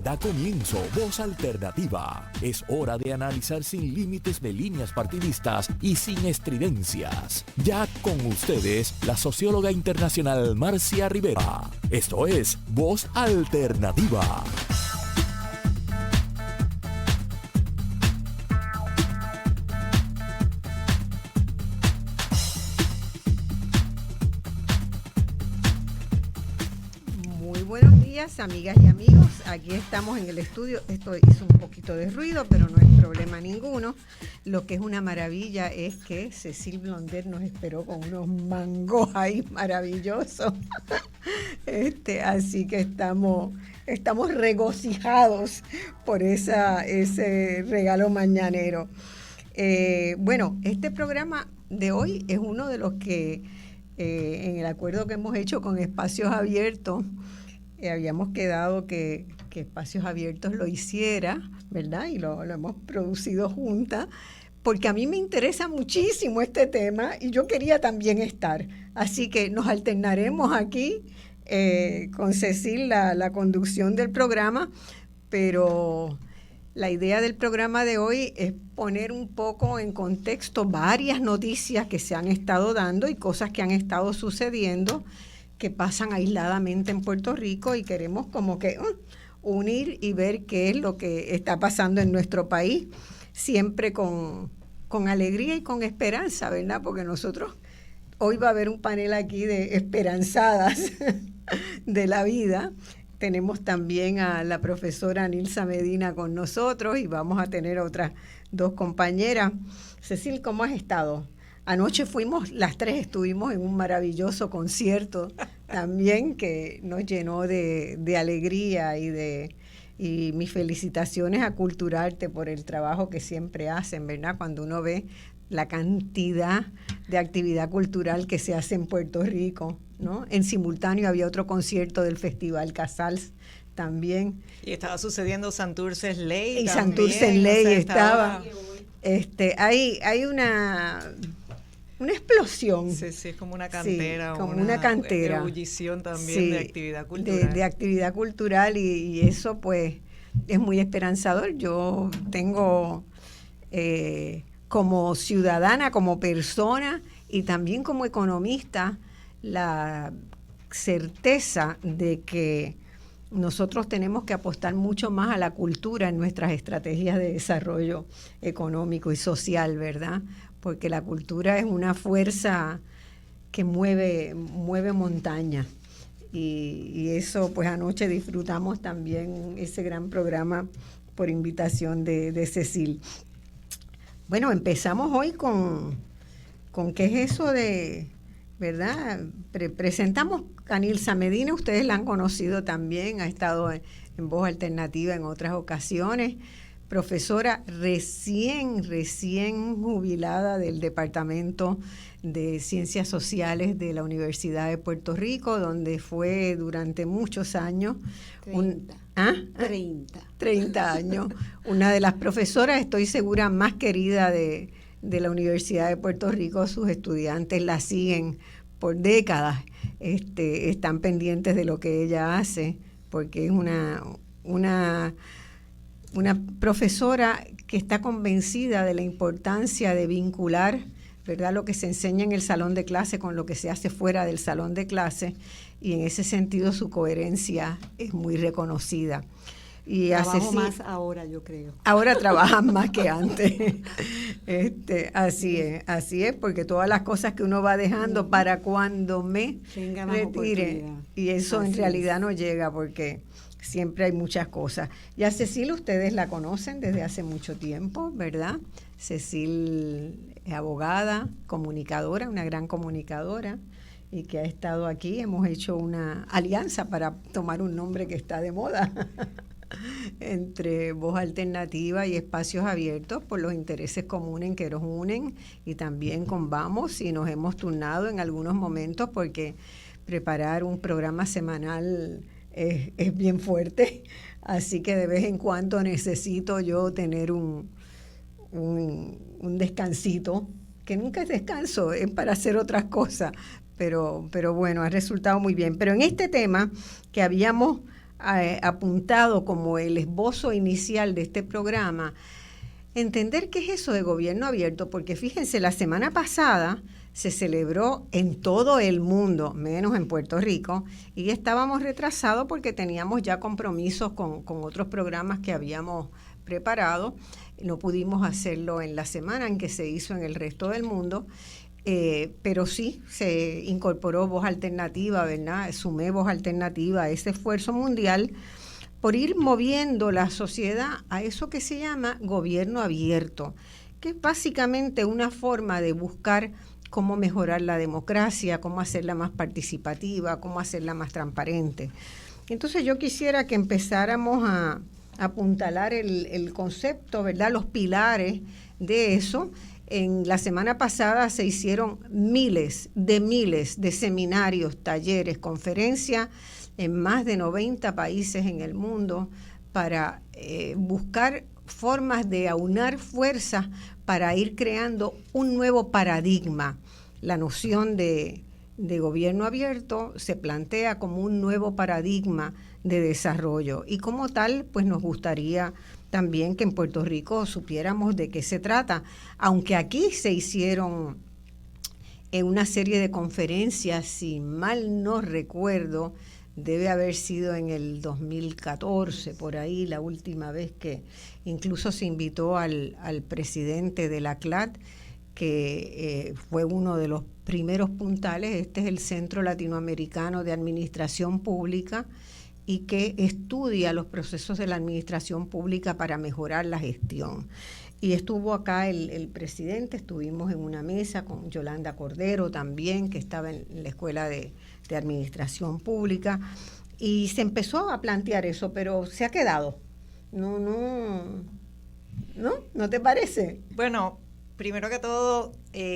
Da comienzo Voz Alternativa. Es hora de analizar sin límites de líneas partidistas y sin estridencias. Ya con ustedes, la socióloga internacional Marcia Rivera. Esto es Voz Alternativa. Amigas y amigos, aquí estamos en el estudio. Esto hizo un poquito de ruido, pero no hay problema ninguno. Lo que es una maravilla es que Cecil Blondet nos esperó con unos mangos ahí maravillosos. Así que estamos regocijados por ese regalo mañanero. Bueno, este programa de hoy es uno de los que en el acuerdo que hemos hecho con Espacios Abiertos, habíamos quedado que Espacios Abiertos lo hiciera, ¿verdad? Y lo hemos producido juntas, porque a mí me interesa muchísimo este tema y yo quería también estar. Así que nos alternaremos aquí con Cecil la conducción del programa, pero la idea del programa de hoy es poner un poco en contexto varias noticias que se han estado dando y cosas que han estado sucediendo que pasan aisladamente en Puerto Rico, y queremos como que unir y ver qué es lo que está pasando en nuestro país, siempre con alegría y con esperanza, ¿verdad? Porque nosotros, hoy va a haber un panel aquí de esperanzadas de la vida. Tenemos también a la profesora Nilsa Medina con nosotros y vamos a tener otras dos compañeras. Cecil, ¿cómo has estado? Anoche las tres estuvimos en un maravilloso concierto también que nos llenó de alegría y mis felicitaciones a Culturarte por el trabajo que siempre hacen, ¿verdad? Cuando uno ve la cantidad de actividad cultural que se hace en Puerto Rico, ¿no? En simultáneo había otro concierto del Festival Casals también. Y estaba sucediendo Santurce Ley. Y Santurce Ley estaba. Hay una explosión. Sí, es como una cantera. Sí, como una cantera. Ebullición también, sí, de actividad cultural. De actividad cultural y eso pues es muy esperanzador. Yo tengo como ciudadana, como persona y también como economista la certeza de que nosotros tenemos que apostar mucho más a la cultura en nuestras estrategias de desarrollo económico y social, ¿verdad? Porque la cultura es una fuerza que mueve montañas. Y eso, pues anoche disfrutamos también ese gran programa por invitación de Cecil. Bueno, empezamos hoy con qué es eso de, ¿verdad? Presentamos a Nilsa Medina, ustedes la han conocido también, ha estado en Voz Alternativa en otras ocasiones. Profesora recién jubilada del Departamento de Ciencias Sociales de la Universidad de Puerto Rico, donde fue durante muchos años 30 años, una de las profesoras, estoy segura, más querida de la Universidad de Puerto Rico. Sus estudiantes la siguen por décadas, están pendientes de lo que ella hace, porque es una profesora que está convencida de la importancia de vincular, ¿verdad?, lo que se enseña en el salón de clase con lo que se hace fuera del salón de clase, y en ese sentido su coherencia es muy reconocida. Y trabajo más ahora, yo creo. Ahora trabajan más que antes. Así es, porque todas las cosas que uno va dejando para cuando me retire, y eso en realidad no llega, porque siempre hay muchas cosas. Y a Cecil ustedes la conocen desde hace mucho tiempo, ¿verdad? Cecil es abogada, comunicadora, una gran comunicadora, y que ha estado aquí. Hemos hecho una alianza para tomar un nombre que está de moda entre Voz Alternativa y Espacios Abiertos, por los intereses comunes que nos unen, y también con Vamos, y nos hemos turnado en algunos momentos porque preparar un programa semanal es bien fuerte, así que de vez en cuando necesito yo tener un descansito, que nunca es descanso, es para hacer otras cosas, pero bueno, ha resultado muy bien. Pero en este tema que habíamos apuntado como el esbozo inicial de este programa, entender qué es eso de gobierno abierto, porque fíjense, la semana pasada se celebró en todo el mundo, menos en Puerto Rico, y estábamos retrasados porque teníamos ya compromisos con otros programas que habíamos preparado. No pudimos hacerlo en la semana en que se hizo en el resto del mundo, pero sí se incorporó Voz Alternativa, ¿verdad? Sumé Voz Alternativa a ese esfuerzo mundial por ir moviendo la sociedad a eso que se llama gobierno abierto, que es básicamente una forma de buscar cómo mejorar la democracia, cómo hacerla más participativa, cómo hacerla más transparente. Entonces yo quisiera que empezáramos a apuntalar el concepto, ¿verdad? Los pilares de eso. En la semana pasada se hicieron miles de seminarios, talleres, conferencias en más de 90 países en el mundo para buscar formas de aunar fuerzas para ir creando un nuevo paradigma. La noción de gobierno abierto se plantea como un nuevo paradigma de desarrollo y como tal, pues nos gustaría también que en Puerto Rico supiéramos de qué se trata, aunque aquí se hicieron una serie de conferencias, si mal no recuerdo, debe haber sido en el 2014, por ahí, la última vez que incluso se invitó al presidente de la CLAD, que fue uno de los primeros puntales. Este es el Centro Latinoamericano de Administración Pública y que estudia los procesos de la administración pública para mejorar la gestión. Y estuvo acá el presidente, estuvimos en una mesa con Yolanda Cordero también, que estaba en la Escuela de Administración Pública, y se empezó a plantear eso, pero se ha quedado. ¿No te parece? Bueno, primero que todo,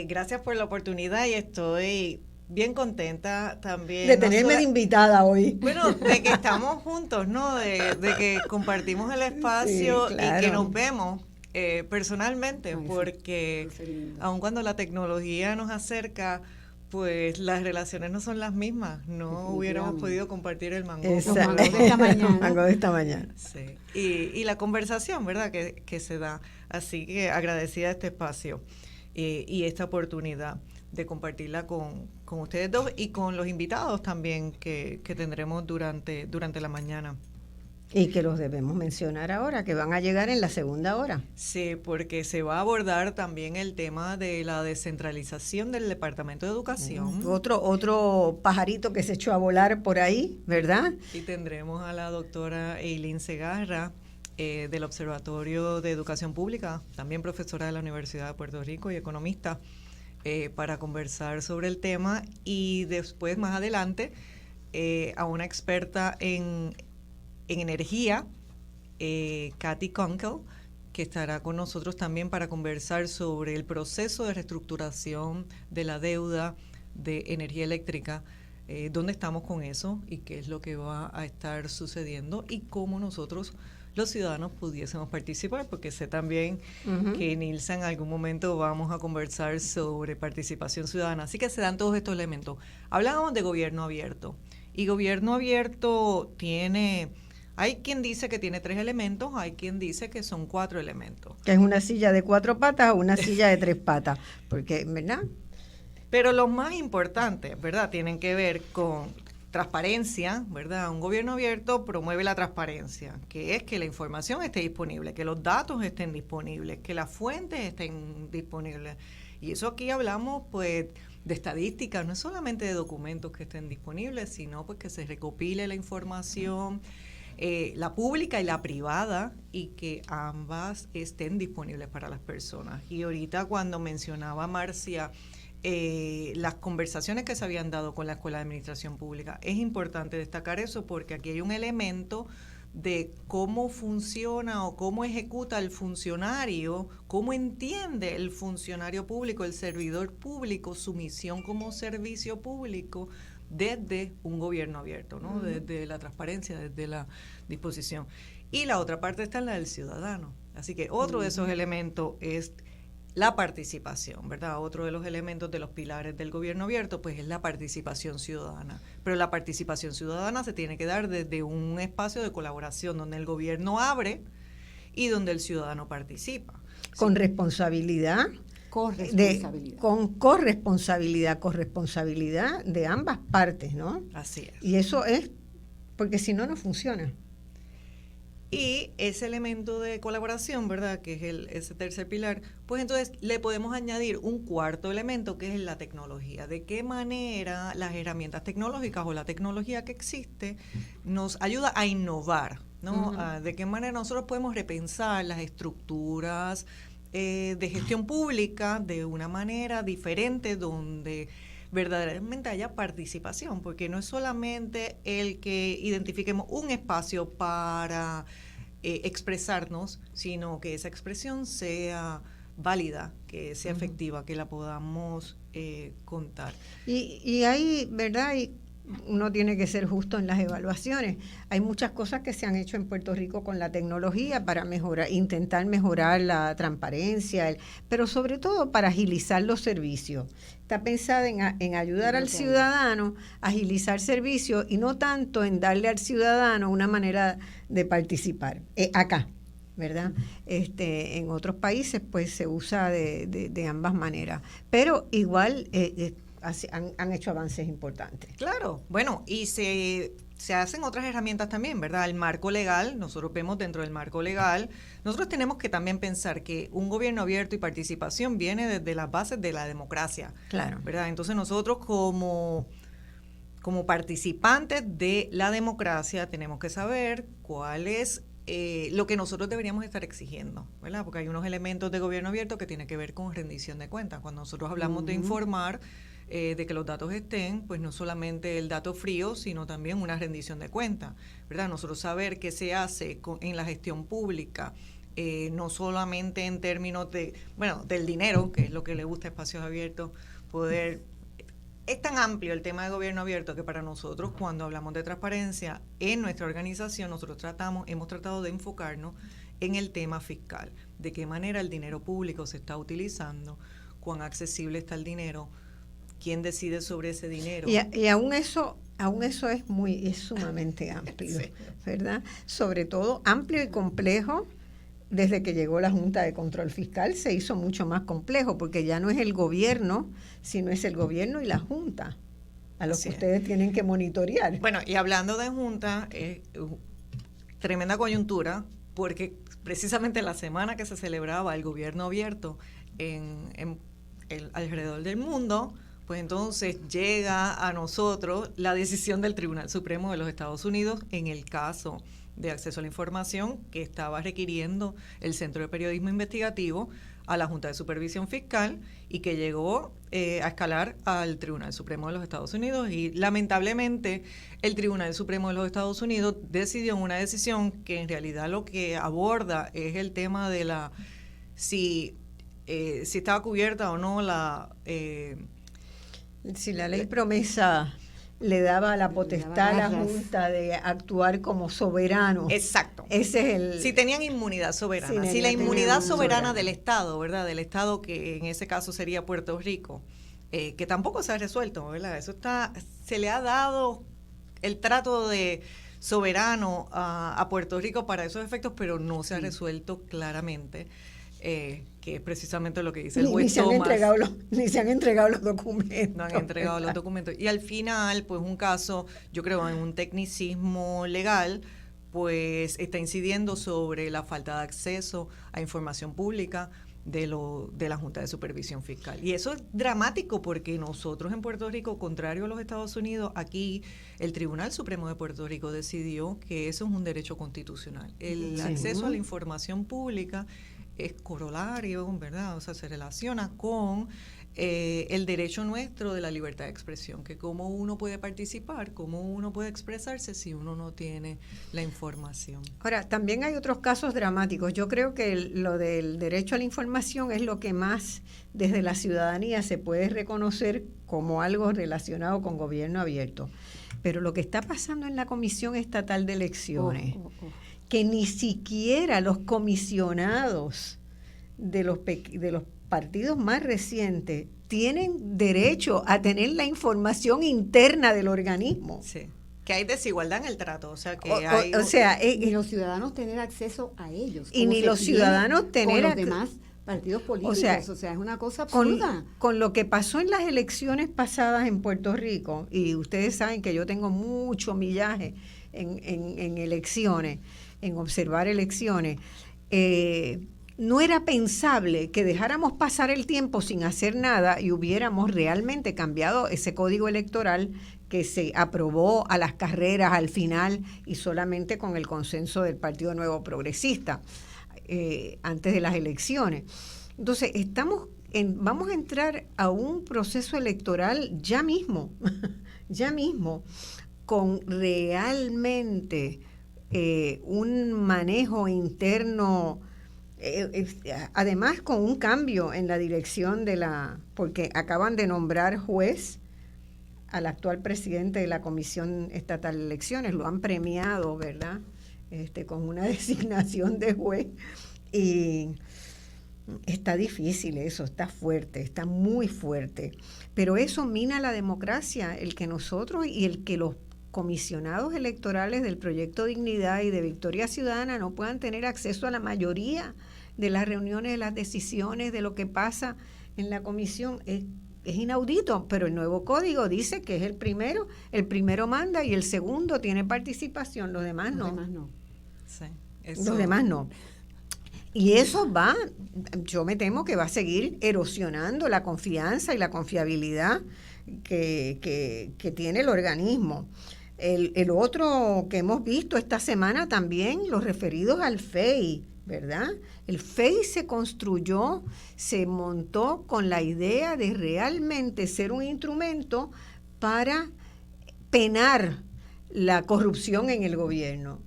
gracias por la oportunidad y estoy bien contenta también. De tenerme de invitada hoy. Bueno, de que estamos juntos, ¿no? De que compartimos el espacio, sí, claro, y que nos vemos personalmente, porque aun cuando la tecnología nos acerca, pues las relaciones no son las mismas. No hubiéramos podido compartir el mango. Exacto. De esta mañana. Mango de esta mañana. Sí. Y la conversación, ¿verdad? Que se da. Así que agradecida este espacio y esta oportunidad de compartirla con ustedes dos y con los invitados también que tendremos durante la mañana. Y que los debemos mencionar ahora, que van a llegar en la segunda hora. Sí, porque se va a abordar también el tema de la descentralización del Departamento de Educación. Otro pajarito que se echó a volar por ahí, ¿verdad? Y tendremos a la doctora Eileen Segarra, del Observatorio de Educación Pública, también profesora de la Universidad de Puerto Rico y economista, para conversar sobre el tema, y después, más adelante, a una experta en energía, Kathy Kunkel, que estará con nosotros también para conversar sobre el proceso de reestructuración de la deuda de energía eléctrica, dónde estamos con eso y qué es lo que va a estar sucediendo y cómo nosotros los ciudadanos pudiésemos participar, porque sé también que Nilsa en algún momento vamos a conversar sobre participación ciudadana. Así que se dan todos estos elementos. Hablábamos de gobierno abierto, y gobierno abierto hay quien dice que tiene 3 elementos, hay quien dice que son 4 elementos. Que es una silla de 4 patas o una silla de 3 patas, porque, ¿verdad? Pero los más importantes, ¿verdad?, tienen que ver con transparencia, ¿verdad? Un gobierno abierto promueve la transparencia, que es que la información esté disponible, que los datos estén disponibles, que las fuentes estén disponibles. Y eso aquí hablamos, pues, de estadísticas, no es solamente de documentos que estén disponibles, sino pues que se recopile la información, la pública y la privada, y que ambas estén disponibles para las personas. Y ahorita cuando mencionaba Marcia las conversaciones que se habían dado con la Escuela de Administración Pública, es importante destacar eso, porque aquí hay un elemento de cómo funciona o cómo ejecuta el funcionario, cómo entiende el funcionario público, el servidor público, su misión como servicio público desde un gobierno abierto, ¿no? Desde la transparencia, desde la disposición. Y la otra parte está en la del ciudadano. Así que otro de esos elementos es la participación, ¿verdad? Otro de los elementos de los pilares del gobierno abierto, pues es la participación ciudadana. Pero la participación ciudadana se tiene que dar desde un espacio de colaboración donde el gobierno abre y donde el ciudadano participa. Con responsabilidad. Corresponsabilidad de ambas partes, ¿no? Así es. Y eso es, porque si no, no funciona. Y ese elemento de colaboración, ¿verdad?, que es ese tercer pilar, pues entonces le podemos añadir un cuarto elemento que es la tecnología. ¿De qué manera las herramientas tecnológicas o la tecnología que existe nos ayuda a innovar, ¿no? Uh-huh. ¿De qué manera nosotros podemos repensar las estructuras de gestión pública de una manera diferente donde verdaderamente haya participación? Porque no es solamente el que identifiquemos un espacio para expresarnos, sino que esa expresión sea válida, que sea efectiva, que la podamos contar. Y hay, ¿verdad? Y uno tiene que ser justo en las evaluaciones. Hay muchas cosas que se han hecho en Puerto Rico con la tecnología para intentar mejorar la transparencia, pero sobre todo para agilizar los servicios. Está pensada en ayudar al ciudadano a agilizar servicios y no tanto en darle al ciudadano una manera de participar. Acá, ¿verdad? En otros países pues se usa de ambas maneras, pero igual han hecho avances importantes. Claro, bueno, y se hacen otras herramientas también, ¿verdad? El marco legal, nosotros vemos dentro del marco legal, nosotros tenemos que también pensar que un gobierno abierto y participación viene desde las bases de la democracia, claro, ¿verdad? Entonces nosotros como participantes de la democracia tenemos que saber cuál es lo que nosotros deberíamos estar exigiendo, ¿verdad? Porque hay unos elementos de gobierno abierto que tienen que ver con rendición de cuentas. Cuando nosotros hablamos de informar, de que los datos estén, pues no solamente el dato frío, sino también una rendición de cuentas, ¿verdad? Nosotros saber qué se hace en la gestión pública, no solamente en términos del dinero, que es lo que le gusta a Espacios Abiertos, poder... Es tan amplio el tema de gobierno abierto que para nosotros, cuando hablamos de transparencia en nuestra organización, nosotros hemos tratado de enfocarnos en el tema fiscal, de qué manera el dinero público se está utilizando, cuán accesible está el dinero, quién decide sobre ese dinero. Y aún eso es sumamente amplio, sí, ¿verdad? Sobre todo amplio y complejo. Desde que llegó la Junta de Control Fiscal se hizo mucho más complejo, porque ya no es el gobierno, sino es el gobierno y la Junta a los que ustedes tienen que monitorear. Bueno, y hablando de Junta, tremenda coyuntura, porque precisamente la semana que se celebraba el gobierno abierto alrededor del mundo, pues entonces llega a nosotros la decisión del Tribunal Supremo de los Estados Unidos en el caso de acceso a la información que estaba requiriendo el Centro de Periodismo Investigativo a la Junta de Supervisión Fiscal y que llegó a escalar al Tribunal Supremo de los Estados Unidos, y lamentablemente el Tribunal Supremo de los Estados Unidos decidió en una decisión que en realidad lo que aborda es el tema de si estaba cubierta o no si la ley promesa le daba la potestad a la Junta de actuar como soberano. Exacto. Ese es si tenían inmunidad soberana. Si la inmunidad soberana del Estado, ¿verdad? Del Estado, que en ese caso sería Puerto Rico, que tampoco se ha resuelto, ¿verdad? Se le ha dado el trato de soberano a Puerto Rico para esos efectos, pero no se ha resuelto claramente. Que es precisamente lo que dice el juez Thomas. Ni se han entregado los documentos. No han entregado los documentos. Y al final, pues un caso, yo creo en un tecnicismo legal, pues está incidiendo sobre la falta de acceso a información pública de la Junta de Supervisión Fiscal. Y eso es dramático porque nosotros en Puerto Rico, contrario a los Estados Unidos, aquí el Tribunal Supremo de Puerto Rico decidió que eso es un derecho constitucional. El acceso a la información pública es corolario, ¿verdad? O sea, se relaciona con el derecho nuestro de la libertad de expresión, que cómo uno puede participar, cómo uno puede expresarse si uno no tiene la información. Ahora, también hay otros casos dramáticos. Yo creo que lo del derecho a la información es lo que más desde la ciudadanía se puede reconocer como algo relacionado con gobierno abierto. Pero lo que está pasando en la Comisión Estatal de Elecciones, que ni siquiera los comisionados de los partidos más recientes tienen derecho a tener la información interna del organismo. Sí. Que hay desigualdad en el trato, o sea que y los ciudadanos tener acceso a ellos. Y ni los ciudadanos tener los demás partidos políticos, o sea, es una cosa absurda. Con lo que pasó en las elecciones pasadas en Puerto Rico, y ustedes saben que yo tengo mucho millaje en elecciones, en observar elecciones, no era pensable que dejáramos pasar el tiempo sin hacer nada y hubiéramos realmente cambiado ese código electoral que se aprobó a las carreras al final y solamente con el consenso del Partido Nuevo Progresista antes de las elecciones. Entonces, vamos a entrar a un proceso electoral ya mismo, con realmente un manejo interno, además con un cambio en la dirección porque acaban de nombrar juez al actual presidente de la Comisión Estatal de Elecciones, lo han premiado, ¿verdad? Con una designación de juez, y está difícil eso, está fuerte, está muy fuerte, pero eso mina la democracia, el que nosotros y el que los comisionados electorales del Proyecto Dignidad y de Victoria Ciudadana no puedan tener acceso a la mayoría de las reuniones, de las decisiones, de lo que pasa en la comisión, es inaudito, pero el nuevo código dice que es el primero manda y el segundo tiene participación, los demás no. Sí, los demás no. Y eso yo me temo que va a seguir erosionando la confianza y la confiabilidad que tiene el organismo. El otro que hemos visto esta semana también, los referidos al FEI, ¿verdad? El FEI se construyó, se montó con la idea de realmente ser un instrumento para penar la corrupción en el gobierno.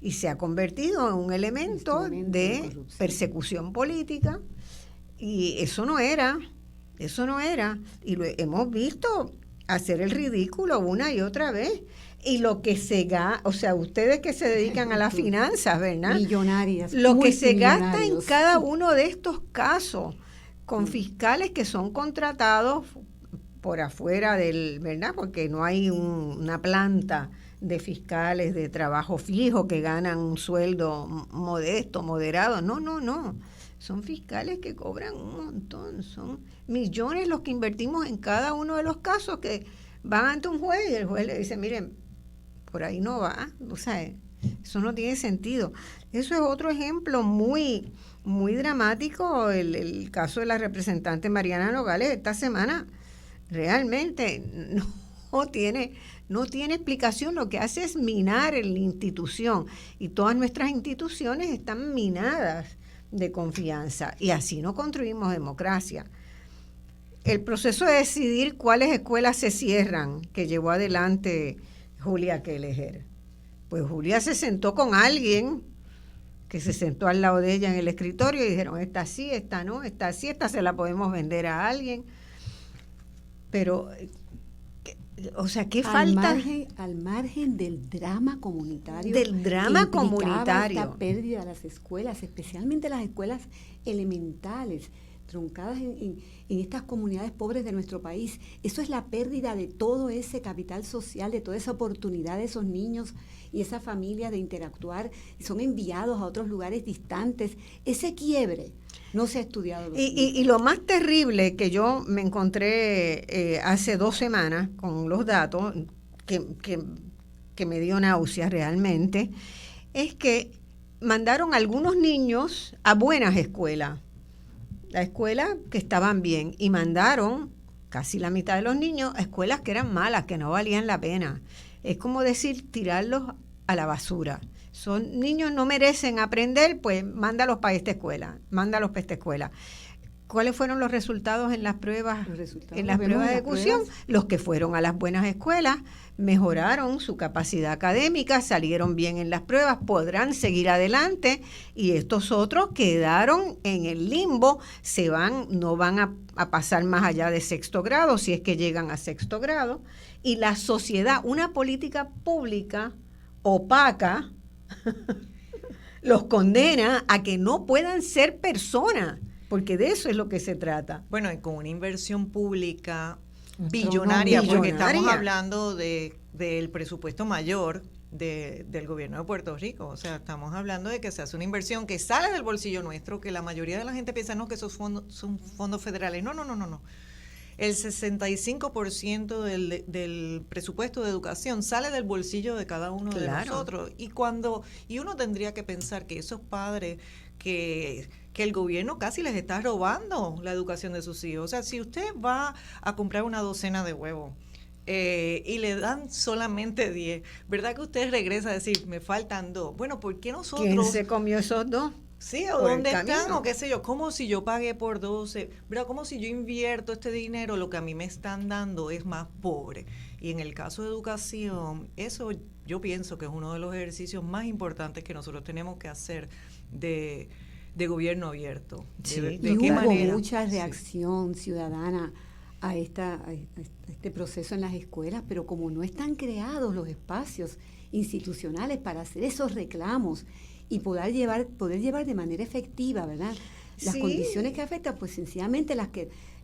Y se ha convertido en un elemento de persecución política, y eso no era. Y lo hemos visto hacer el ridículo una y otra vez. Y lo que se gasta, o sea, ustedes que se dedican a las finanzas, ¿verdad? Millonarias. Lo que se gasta en cada uno de estos casos, con fiscales que son contratados por afuera ¿verdad? Porque no hay una planta de fiscales de trabajo fijo que ganan un sueldo modesto, moderado. No. Son fiscales que cobran un montón, son millones los que invertimos en cada uno de los casos, que van ante un juez y el juez le dice, miren, por ahí no va, o sea, eso no tiene sentido. Eso es otro ejemplo muy, muy dramático, el caso de la representante Mariana Nogales esta semana. Realmente no tiene explicación, lo que hace es minar la institución, y todas nuestras instituciones están minadas de confianza, y así no construimos democracia. El proceso de decidir cuáles escuelas se cierran, que llevó adelante Julia Kelleher, pues Julia se sentó con alguien que se sentó al lado de ella en el escritorio y dijeron, esta sí, esta no, esta sí, esta se la podemos vender a alguien. Pero, o sea, ¿qué falta? Al margen del drama comunitario. Del drama comunitario. Esta pérdida de las escuelas, especialmente las escuelas elementales, truncadas en estas comunidades pobres de nuestro país. Eso es la pérdida de todo ese capital social, de toda esa oportunidad de esos niños y esa familia de interactuar. Son enviados a otros lugares distantes. Ese quiebre no se ha estudiado. Y lo más terrible que yo me encontré hace 2 semanas con los datos, que me dio náuseas realmente, es que mandaron a algunos niños a buenas escuelas, la escuela que estaban bien, y mandaron casi la mitad de los niños a escuelas que eran malas, que no valían la pena. Es como decir, tirarlos a la basura. Son niños, no merecen aprender, pues mándalos para esta escuela, mándalos para esta escuela. ¿Cuáles fueron los resultados en las pruebas? En las pruebas de ejecución, los que fueron a las buenas escuelas mejoraron su capacidad académica, salieron bien en las pruebas, podrán seguir adelante, y estos otros quedaron en el limbo, no van a pasar más allá de 6º grado, si es que llegan a 6º grado, y la sociedad, una política pública opaca, los condena a que no puedan ser personas. porque de eso es lo que se trata. Bueno, y con una inversión pública billonaria, porque estamos hablando del presupuesto mayor del gobierno de Puerto Rico. O sea, estamos hablando de que se hace una inversión que sale del bolsillo nuestro, que la mayoría de la gente piensa, no, que esos fondos son fondos federales. No. El 65% del presupuesto de educación sale del bolsillo de cada uno de nosotros. Y uno tendría que pensar que esos padres que el gobierno casi les está robando la educación de sus hijos. O sea, si usted va a comprar una docena de huevos y le dan solamente 10, ¿verdad que usted regresa a decir, me faltan 2? Bueno, ¿por qué nosotros? ¿Quién se comió esos 2? Sí, o dónde están, o qué sé yo, como si yo pagué por 12, ¿verdad? Como si yo invierto este dinero, lo que a mí me están dando es más pobre. Y en el caso de educación, eso yo pienso que es uno de los ejercicios más importantes que nosotros tenemos que hacer de gobierno abierto. Sí, ¿de qué manera? Hubo mucha reacción ciudadana a este proceso en las escuelas, pero como no están creados los espacios institucionales para hacer esos reclamos y poder llevar de manera efectiva, ¿verdad? Las condiciones que afectan, pues sencillamente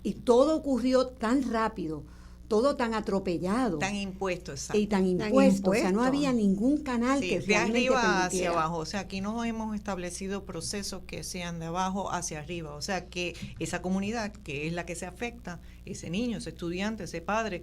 y todo ocurrió tan rápido, todo tan atropellado. Tan impuesto, exacto. Y tan impuesto, o sea, no había ningún canal que de arriba hacia abajo, o sea, aquí no hemos establecido procesos que sean de abajo hacia arriba, o sea, que esa comunidad, que es la que se afecta, ese niño, ese estudiante, ese padre,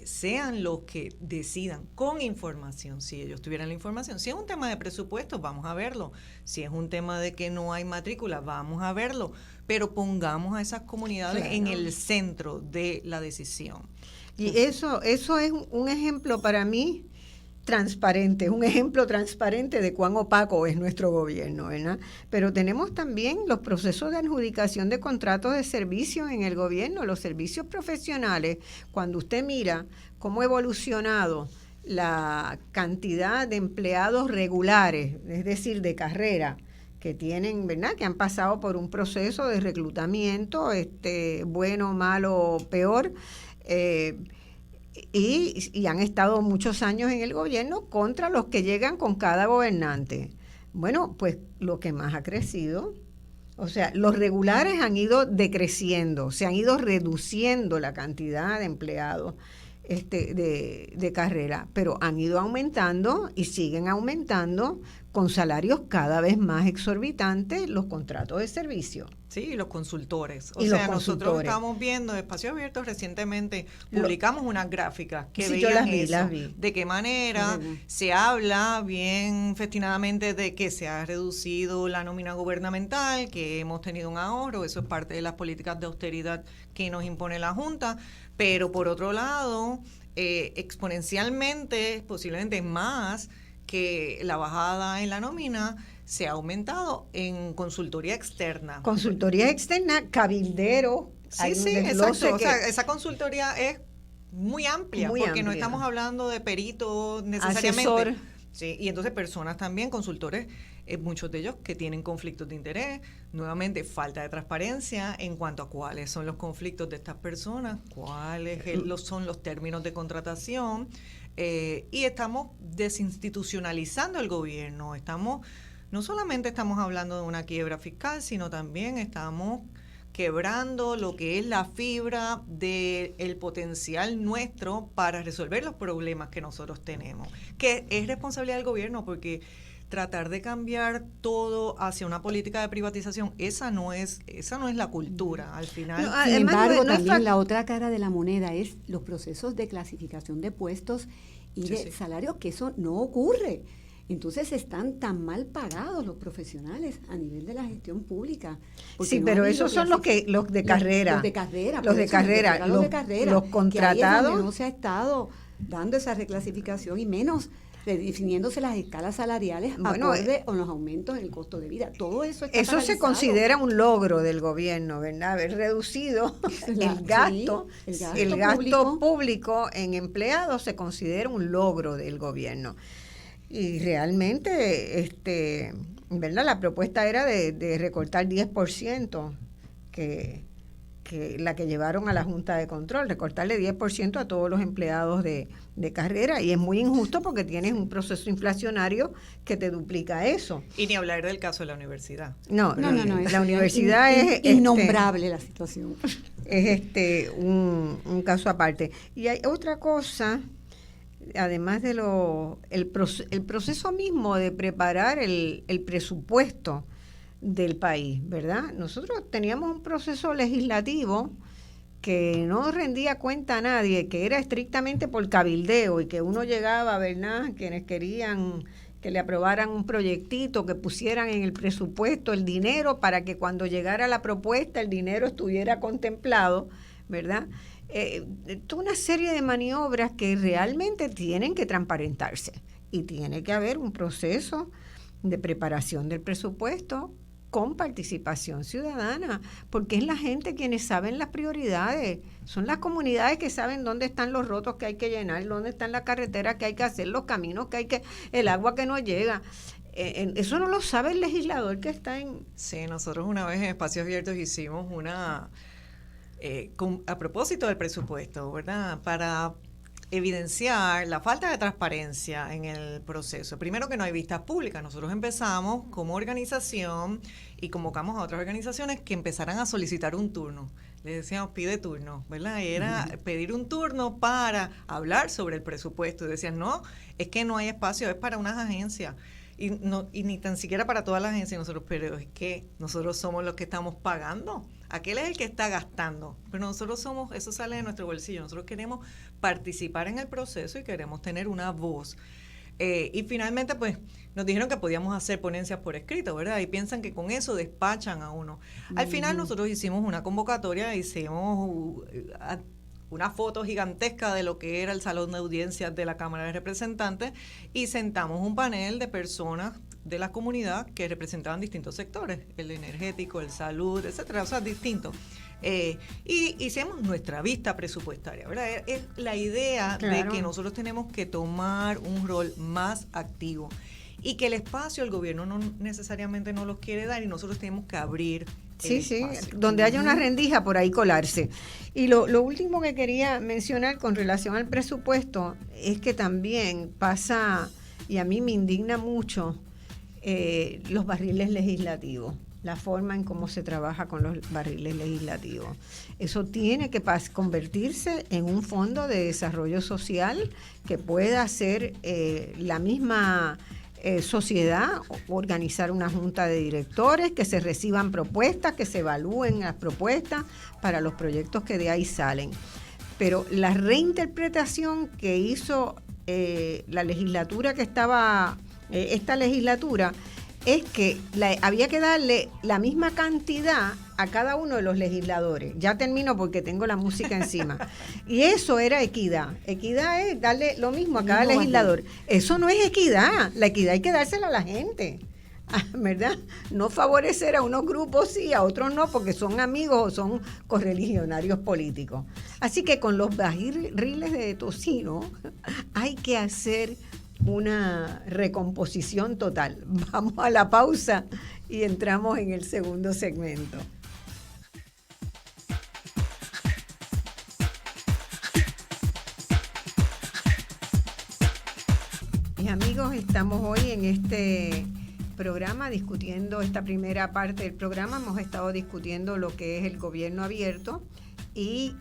sean los que decidan con información, si ellos tuvieran la información. Si es un tema de presupuesto, vamos a verlo. Si es un tema de que no hay matrícula, vamos a verlo. Pero pongamos a esas comunidades en el centro de la decisión. Y eso es un ejemplo para mí transparente, un ejemplo transparente de cuán opaco es nuestro gobierno, ¿verdad? Pero tenemos también los procesos de adjudicación de contratos de servicios en el gobierno, los servicios profesionales. Cuando usted mira cómo ha evolucionado la cantidad de empleados regulares, es decir, de carrera, que tienen, ¿verdad?, que han pasado por un proceso de reclutamiento, bueno, malo, peor, y han estado muchos años en el gobierno contra los que llegan con cada gobernante. Bueno, pues lo que más ha crecido, o sea, los regulares han ido decreciendo, se han ido reduciendo la cantidad de empleados de carrera, pero han ido aumentando y siguen aumentando con salarios cada vez más exorbitantes los contratos de servicio. Sí, los consultores. Nosotros estamos viendo Espacios Abiertos recientemente, publicamos unas gráficas que veían eso, de qué manera se habla bien festinadamente de que se ha reducido la nómina gubernamental, que hemos tenido un ahorro, eso es parte de las políticas de austeridad que nos impone la Junta, pero por otro lado, exponencialmente, posiblemente más que la bajada en la nómina, se ha aumentado en consultoría externa. Consultoría externa, cabildero. Sí, exacto. O sea, esa consultoría es muy amplia, porque no estamos hablando de peritos necesariamente. Asesor. Sí, y entonces personas también, consultores, muchos de ellos que tienen conflictos de interés, nuevamente falta de transparencia en cuanto a cuáles son los conflictos de estas personas, cuáles son los términos de contratación, y estamos desinstitucionalizando el gobierno. No solamente estamos hablando de una quiebra fiscal, sino también estamos quebrando lo que es la fibra del potencial nuestro para resolver los problemas que nosotros tenemos, que es responsabilidad del gobierno, porque tratar de cambiar todo hacia una política de privatización, esa no es la cultura al final. Sin embargo, también la otra cara de la moneda es los procesos de clasificación de puestos y de salarios, que eso no ocurre. Entonces están tan mal pagados los profesionales a nivel de la gestión pública. Sí, no, pero esos son los de carrera. Los de carrera. Los contratados. Donde no se ha estado dando esa reclasificación y menos redefiniéndose las escalas salariales acorde con los aumentos en el costo de vida. Todo eso está paralizado. Se considera un logro del gobierno, ¿verdad? Haber reducido el gasto público en empleados se considera un logro del gobierno. Y realmente, ¿verdad? La propuesta era de recortar 10%, que la que llevaron a la Junta de Control, recortarle 10% a todos los empleados de carrera, y es muy injusto porque tienes un proceso inflacionario que te duplica eso. Y ni hablar del caso de la universidad. No, la universidad es innombrable la situación. Es un caso aparte. Y hay otra cosa, además de el proceso mismo de preparar el presupuesto del país, ¿verdad? Nosotros teníamos un proceso legislativo que no rendía cuenta a nadie, que era estrictamente por cabildeo y que uno llegaba, ¿verdad?, quienes querían que le aprobaran un proyectito, que pusieran en el presupuesto el dinero para que cuando llegara la propuesta el dinero estuviera contemplado, ¿verdad? Toda una serie de maniobras que realmente tienen que transparentarse y tiene que haber un proceso de preparación del presupuesto con participación ciudadana, porque es la gente quienes saben las prioridades, son las comunidades que saben dónde están los rotos que hay que llenar, dónde están las carreteras que hay que hacer, los caminos que hay que, el agua que no llega. Eso no lo sabe el legislador que está en... Sí, nosotros una vez en Espacios Abiertos hicimos a propósito del presupuesto, ¿verdad?, para evidenciar la falta de transparencia en el proceso. Primero, que no hay vistas públicas. Nosotros empezamos como organización y convocamos a otras organizaciones que empezaran a solicitar un turno. Les decíamos, pide turno, ¿verdad? Y era pedir un turno para hablar sobre el presupuesto. Y decían, no, es que no hay espacio, es para unas agencias. Y ni tan siquiera para todas las agencias nosotros, pero es que nosotros somos los que estamos pagando. Aquel es el que está gastando, pero nosotros eso sale de nuestro bolsillo. Nosotros queremos participar en el proceso y queremos tener una voz. Y finalmente, pues, nos dijeron que podíamos hacer ponencias por escrito, ¿verdad? Y piensan que con eso despachan a uno. Al final nosotros hicimos una convocatoria, hicimos una foto gigantesca de lo que era el salón de audiencias de la Cámara de Representantes y sentamos un panel de personas de la comunidad que representaban distintos sectores, el energético, el salud, etcétera, o sea, distintos. Y hicimos nuestra vista presupuestaria, ¿verdad? Es la idea de que nosotros tenemos que tomar un rol más activo y que el espacio el gobierno no necesariamente nos los quiere dar y nosotros tenemos que abrir el espacio. Donde haya una rendija, por ahí colarse. Y lo último que quería mencionar con relación al presupuesto es que también pasa, y a mí me indigna mucho, los barriles legislativos, la forma en cómo se trabaja con los barriles legislativos. Eso tiene que convertirse en un fondo de desarrollo social que pueda hacer la misma sociedad, organizar una junta de directores, que se reciban propuestas, que se evalúen las propuestas para los proyectos que de ahí salen. Pero la reinterpretación que hizo la legislatura que estaba... esta legislatura es que había que darle la misma cantidad a cada uno de los legisladores. Ya termino porque tengo la música encima. Y eso era equidad. Equidad es darle lo mismo a cada legislador. Eso no es equidad. La equidad hay que dársela a la gente, ¿verdad? No favorecer a unos grupos sí, a otros no, porque son amigos o son correligionarios políticos. Así que con los barriles de tocino hay que hacer una recomposición total. Vamos a la pausa y entramos en el segundo segmento. Mis amigos, estamos hoy en este programa discutiendo esta primera parte del programa. Hemos estado discutiendo lo que es el gobierno abierto y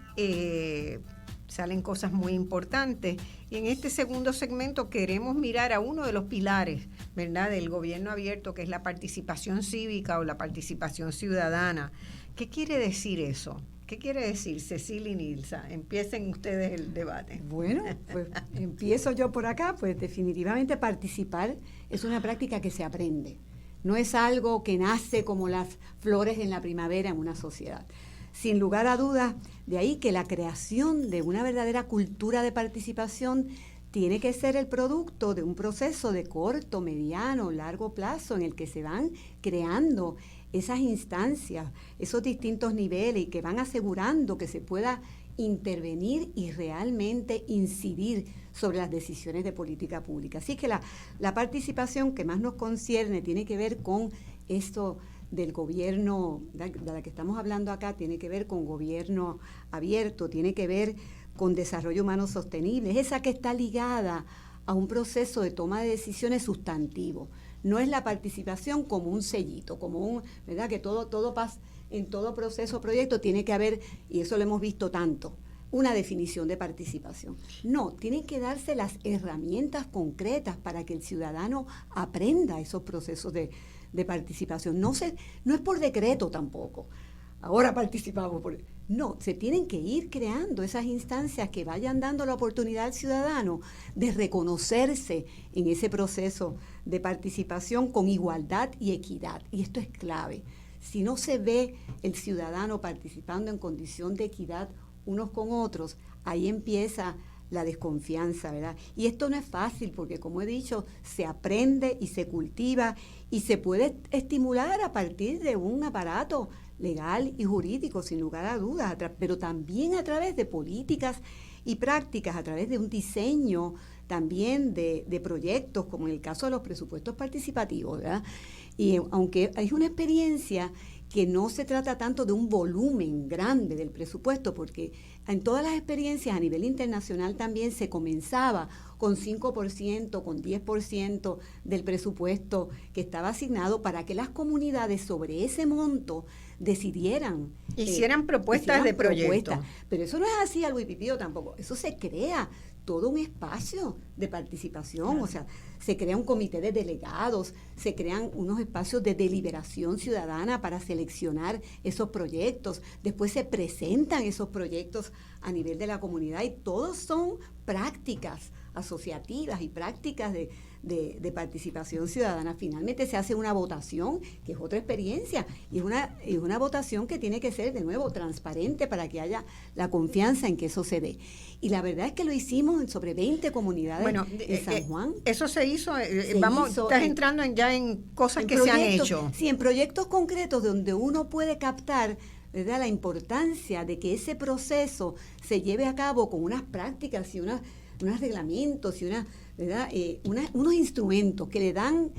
salen cosas muy importantes. Y en este segundo segmento queremos mirar a uno de los pilares, ¿verdad?, del gobierno abierto, que es la participación cívica o la participación ciudadana. ¿Qué quiere decir eso? ¿Qué quiere decir, Cecilia y Nilsa? Empiecen ustedes el debate. Bueno, pues empiezo yo por acá. Pues definitivamente participar es una práctica que se aprende. No es algo que nace como las flores en la primavera en una sociedad. Sin lugar a dudas, de ahí que la creación de una verdadera cultura de participación tiene que ser el producto de un proceso de corto, mediano, largo plazo en el que se van creando esas instancias, esos distintos niveles y que van asegurando que se pueda intervenir y realmente incidir sobre las decisiones de política pública. Así que la participación que más nos concierne tiene que ver con esto del gobierno, de la que estamos hablando acá, tiene que ver con gobierno abierto, tiene que ver con desarrollo humano sostenible, es esa que está ligada a un proceso de toma de decisiones sustantivo. No es la participación como un sellito, como un, ¿verdad? Que todo pasa, en todo proceso o proyecto tiene que haber, y eso lo hemos visto tanto, una definición de participación. No, tienen que darse las herramientas concretas para que el ciudadano aprenda esos procesos de participación. No es por decreto tampoco. Ahora participamos No, se tienen que ir creando esas instancias que vayan dando la oportunidad al ciudadano de reconocerse en ese proceso de participación con igualdad y equidad. Y esto es clave. Si no se ve el ciudadano participando en condición de equidad unos con otros, ahí empieza la desconfianza, ¿verdad? Y esto no es fácil porque, como he dicho, se aprende y se cultiva y se puede estimular a partir de un aparato legal y jurídico, sin lugar a dudas, pero también a través de políticas y prácticas, a través de un diseño también de proyectos, como en el caso de los presupuestos participativos, ¿verdad? Y aunque hay una experiencia que no se trata tanto de un volumen grande del presupuesto, porque en todas las experiencias a nivel internacional también se comenzaba con 5%, con 10% del presupuesto que estaba asignado para que las comunidades sobre ese monto decidieran. Hicieran propuestas de proyectos. Pero eso no es así al Wipipío tampoco. Eso se crea todo un espacio de participación, claro. O sea, se crea un comité de delegados, se crean unos espacios de deliberación ciudadana para seleccionar esos proyectos, después se presentan esos proyectos a nivel de la comunidad y todos son prácticas asociativas y prácticas de participación ciudadana. Finalmente se hace una votación, que es otra experiencia, y es una votación que tiene que ser, de nuevo, transparente para que haya la confianza en que eso se dé. Y la verdad es que lo hicimos en sobre 20 comunidades en San Juan. Eso se hizo, estás entrando ya en cosas que se han hecho. Sí, en proyectos concretos donde uno puede captar, ¿verdad?, la importancia de que ese proceso se lleve a cabo con unas prácticas y unos reglamentos y unos instrumentos que le dan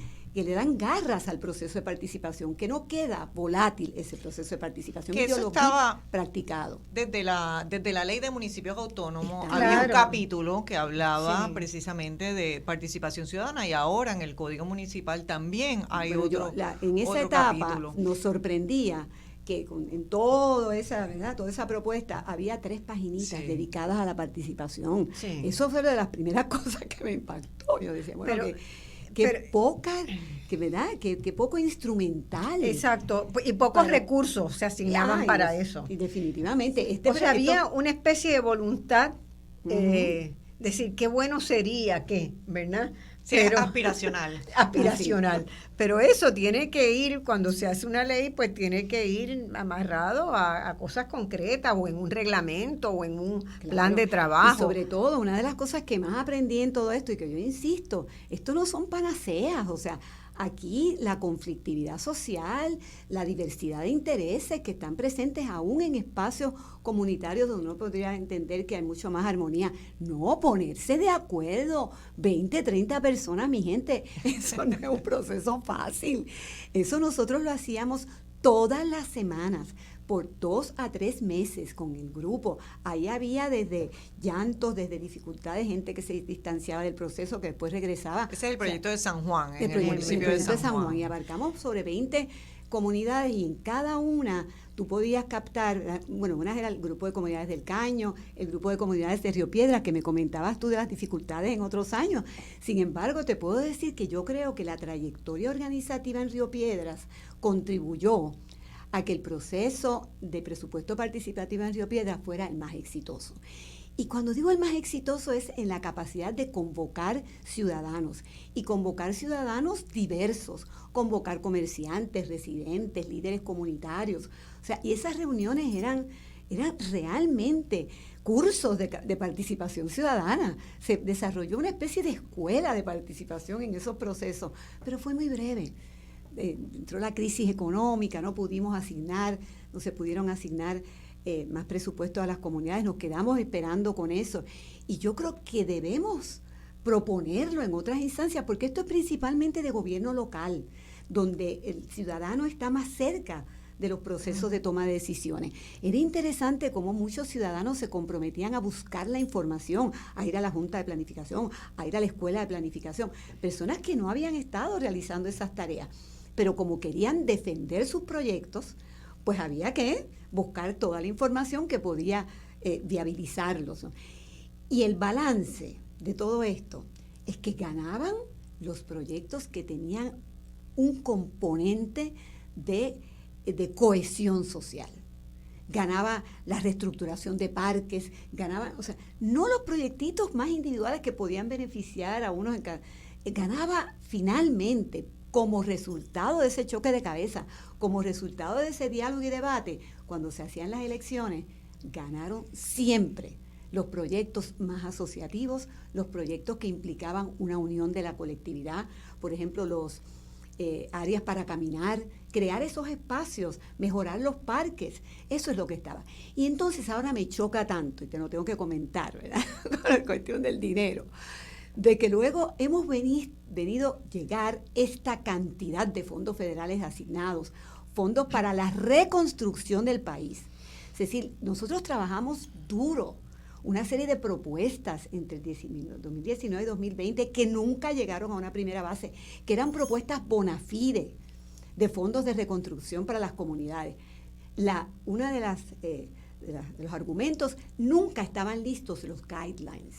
garras al proceso de participación, que no queda volátil ese proceso de participación. Que eso estaba practicado. Desde la ley de municipios autónomos, claro. Había un capítulo que hablaba precisamente de participación ciudadana y ahora en el Código Municipal también hay en esa etapa capítulo. Nos sorprendía que en toda esa propuesta había 3 paginitas dedicadas a la participación. Sí. Eso fue una de las primeras cosas que me impactó. Yo decía, bueno, que poco instrumental. Exacto, y pocos recursos se asignaban para eso. Y definitivamente. Había una especie de voluntad, decir, qué bueno sería que, ¿verdad? Sí, pero aspiracional. Aspiracional. Pero eso tiene que ir, cuando se hace una ley, pues tiene que ir amarrado a cosas concretas o en un reglamento o en un plan de trabajo. Y sobre todo, una de las cosas que más aprendí en todo esto y que yo insisto, esto no son panaceas, o sea, aquí la conflictividad social, la diversidad de intereses que están presentes aún en espacios comunitarios donde uno podría entender que hay mucho más armonía. No, ponerse de acuerdo, 20, 30 personas, mi gente, eso no es un proceso fácil. Eso nosotros lo hacíamos todas las semanas, por 2 a 3 meses con el grupo. Ahí había desde llantos, desde dificultades, gente que se distanciaba del proceso, que después regresaba. Ese es el proyecto de San Juan, en el municipio de San Juan. Y abarcamos sobre 20 comunidades y en cada una tú podías captar, bueno, una era el grupo de comunidades del Caño, el grupo de comunidades de Río Piedras, que me comentabas tú de las dificultades en otros años. Sin embargo, te puedo decir que yo creo que la trayectoria organizativa en Río Piedras contribuyó a que el proceso de presupuesto participativo en Río Piedras fuera el más exitoso. Y cuando digo el más exitoso es en la capacidad de convocar ciudadanos, y convocar ciudadanos diversos, convocar comerciantes, residentes, líderes comunitarios. O sea, y esas reuniones eran realmente cursos de participación ciudadana. Se desarrolló una especie de escuela de participación en esos procesos, pero fue muy breve. Entró la crisis económica, no se pudieron asignar más presupuesto a las comunidades, nos quedamos esperando con eso. Y yo creo que debemos proponerlo en otras instancias, porque esto es principalmente de gobierno local, donde el ciudadano está más cerca de los procesos de toma de decisiones. Era interesante cómo muchos ciudadanos se comprometían a buscar la información, a ir a la Junta de Planificación, a ir a la Escuela de Planificación, personas que no habían estado realizando esas tareas, pero como querían defender sus proyectos, pues había que buscar toda la información que podía viabilizarlos, ¿no? Y el balance de todo esto es que ganaban los proyectos que tenían un componente de cohesión social. Ganaba la reestructuración de parques, ganaba, o sea, no los proyectitos más individuales que podían beneficiar a unos, ganaba finalmente, como resultado de ese choque de cabeza, como resultado de ese diálogo y debate, cuando se hacían las elecciones, ganaron siempre los proyectos más asociativos, los proyectos que implicaban una unión de la colectividad, por ejemplo, los áreas para caminar, crear esos espacios, mejorar los parques, eso es lo que estaba. Y entonces ahora me choca tanto, y te lo tengo que comentar, ¿verdad? Con la cuestión del dinero, de que luego hemos venido llegar esta cantidad de fondos federales asignados, fondos para la reconstrucción del país. Es decir, nosotros trabajamos duro, una serie de propuestas entre 2019 y 2020 que nunca llegaron a una primera base, que eran propuestas bona fide de fondos de reconstrucción para las comunidades. Una de los argumentos, nunca estaban listos los guidelines,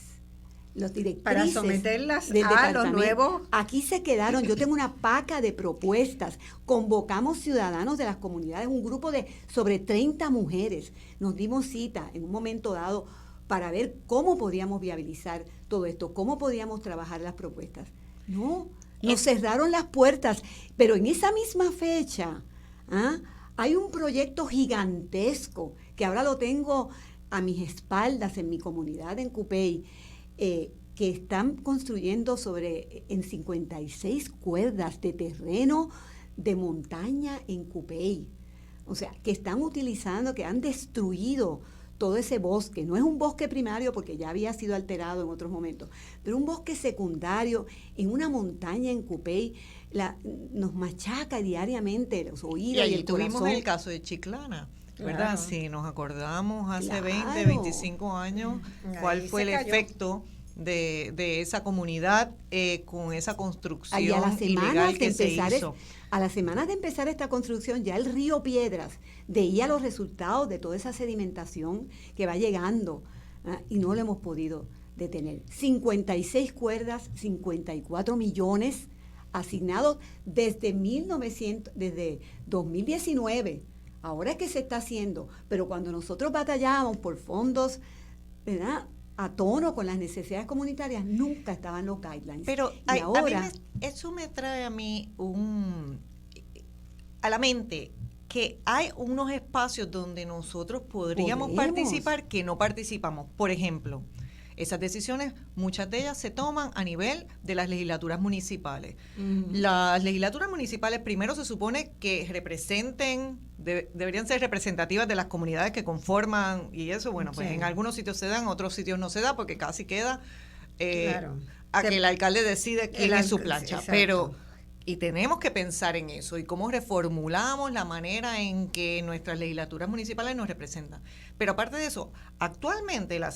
los directrices para someterlas del a los nuevos. Aquí se quedaron, yo tengo una paca de propuestas, convocamos ciudadanos de las comunidades, un grupo de sobre 30 mujeres, nos dimos cita en un momento dado para ver cómo podíamos viabilizar todo esto, cómo podíamos trabajar las propuestas. No, nos cerraron las puertas, pero en esa misma fecha hay un proyecto gigantesco que ahora lo tengo a mis espaldas en mi comunidad en Cupey, que están construyendo en 56 cuerdas de terreno de montaña en Cupey. O sea, que están utilizando, que han destruido todo ese bosque. No es un bosque primario porque ya había sido alterado en otros momentos, pero un bosque secundario en una montaña en Cupey nos machaca diariamente los oídos y el corazón. Tuvimos el caso de Chiclana, ¿verdad? Claro. Si nos acordamos hace Claro. 20, 25 años, cuál Ahí fue se el cayó. efecto de esa comunidad con esa construcción Y a las semanas ilegal de que se empezar hizo. a las semanas de empezar esta construcción, ya el río Piedras veía los resultados de toda esa sedimentación que va llegando, y no lo hemos podido detener. 56 cuerdas, 54 millones asignados desde 2019. Ahora es que se está haciendo, pero cuando nosotros batallábamos por fondos, ¿verdad?, a tono con las necesidades comunitarias, nunca estaban los guidelines. Pero y ahora, eso me trae a mí a la mente que hay unos espacios donde nosotros podríamos participar que no participamos. Por ejemplo, esas decisiones, muchas de ellas se toman a nivel de las legislaturas municipales. Las legislaturas municipales primero se supone que deberían ser representativas de las comunidades que conforman, y eso, bueno, pues en algunos sitios se da, en otros sitios no se da, porque casi queda a que el alcalde decide quién es su plancha. Exacto. Pero, y tenemos que pensar en eso, y cómo reformulamos la manera en que nuestras legislaturas municipales nos representan. Pero aparte de eso, actualmente la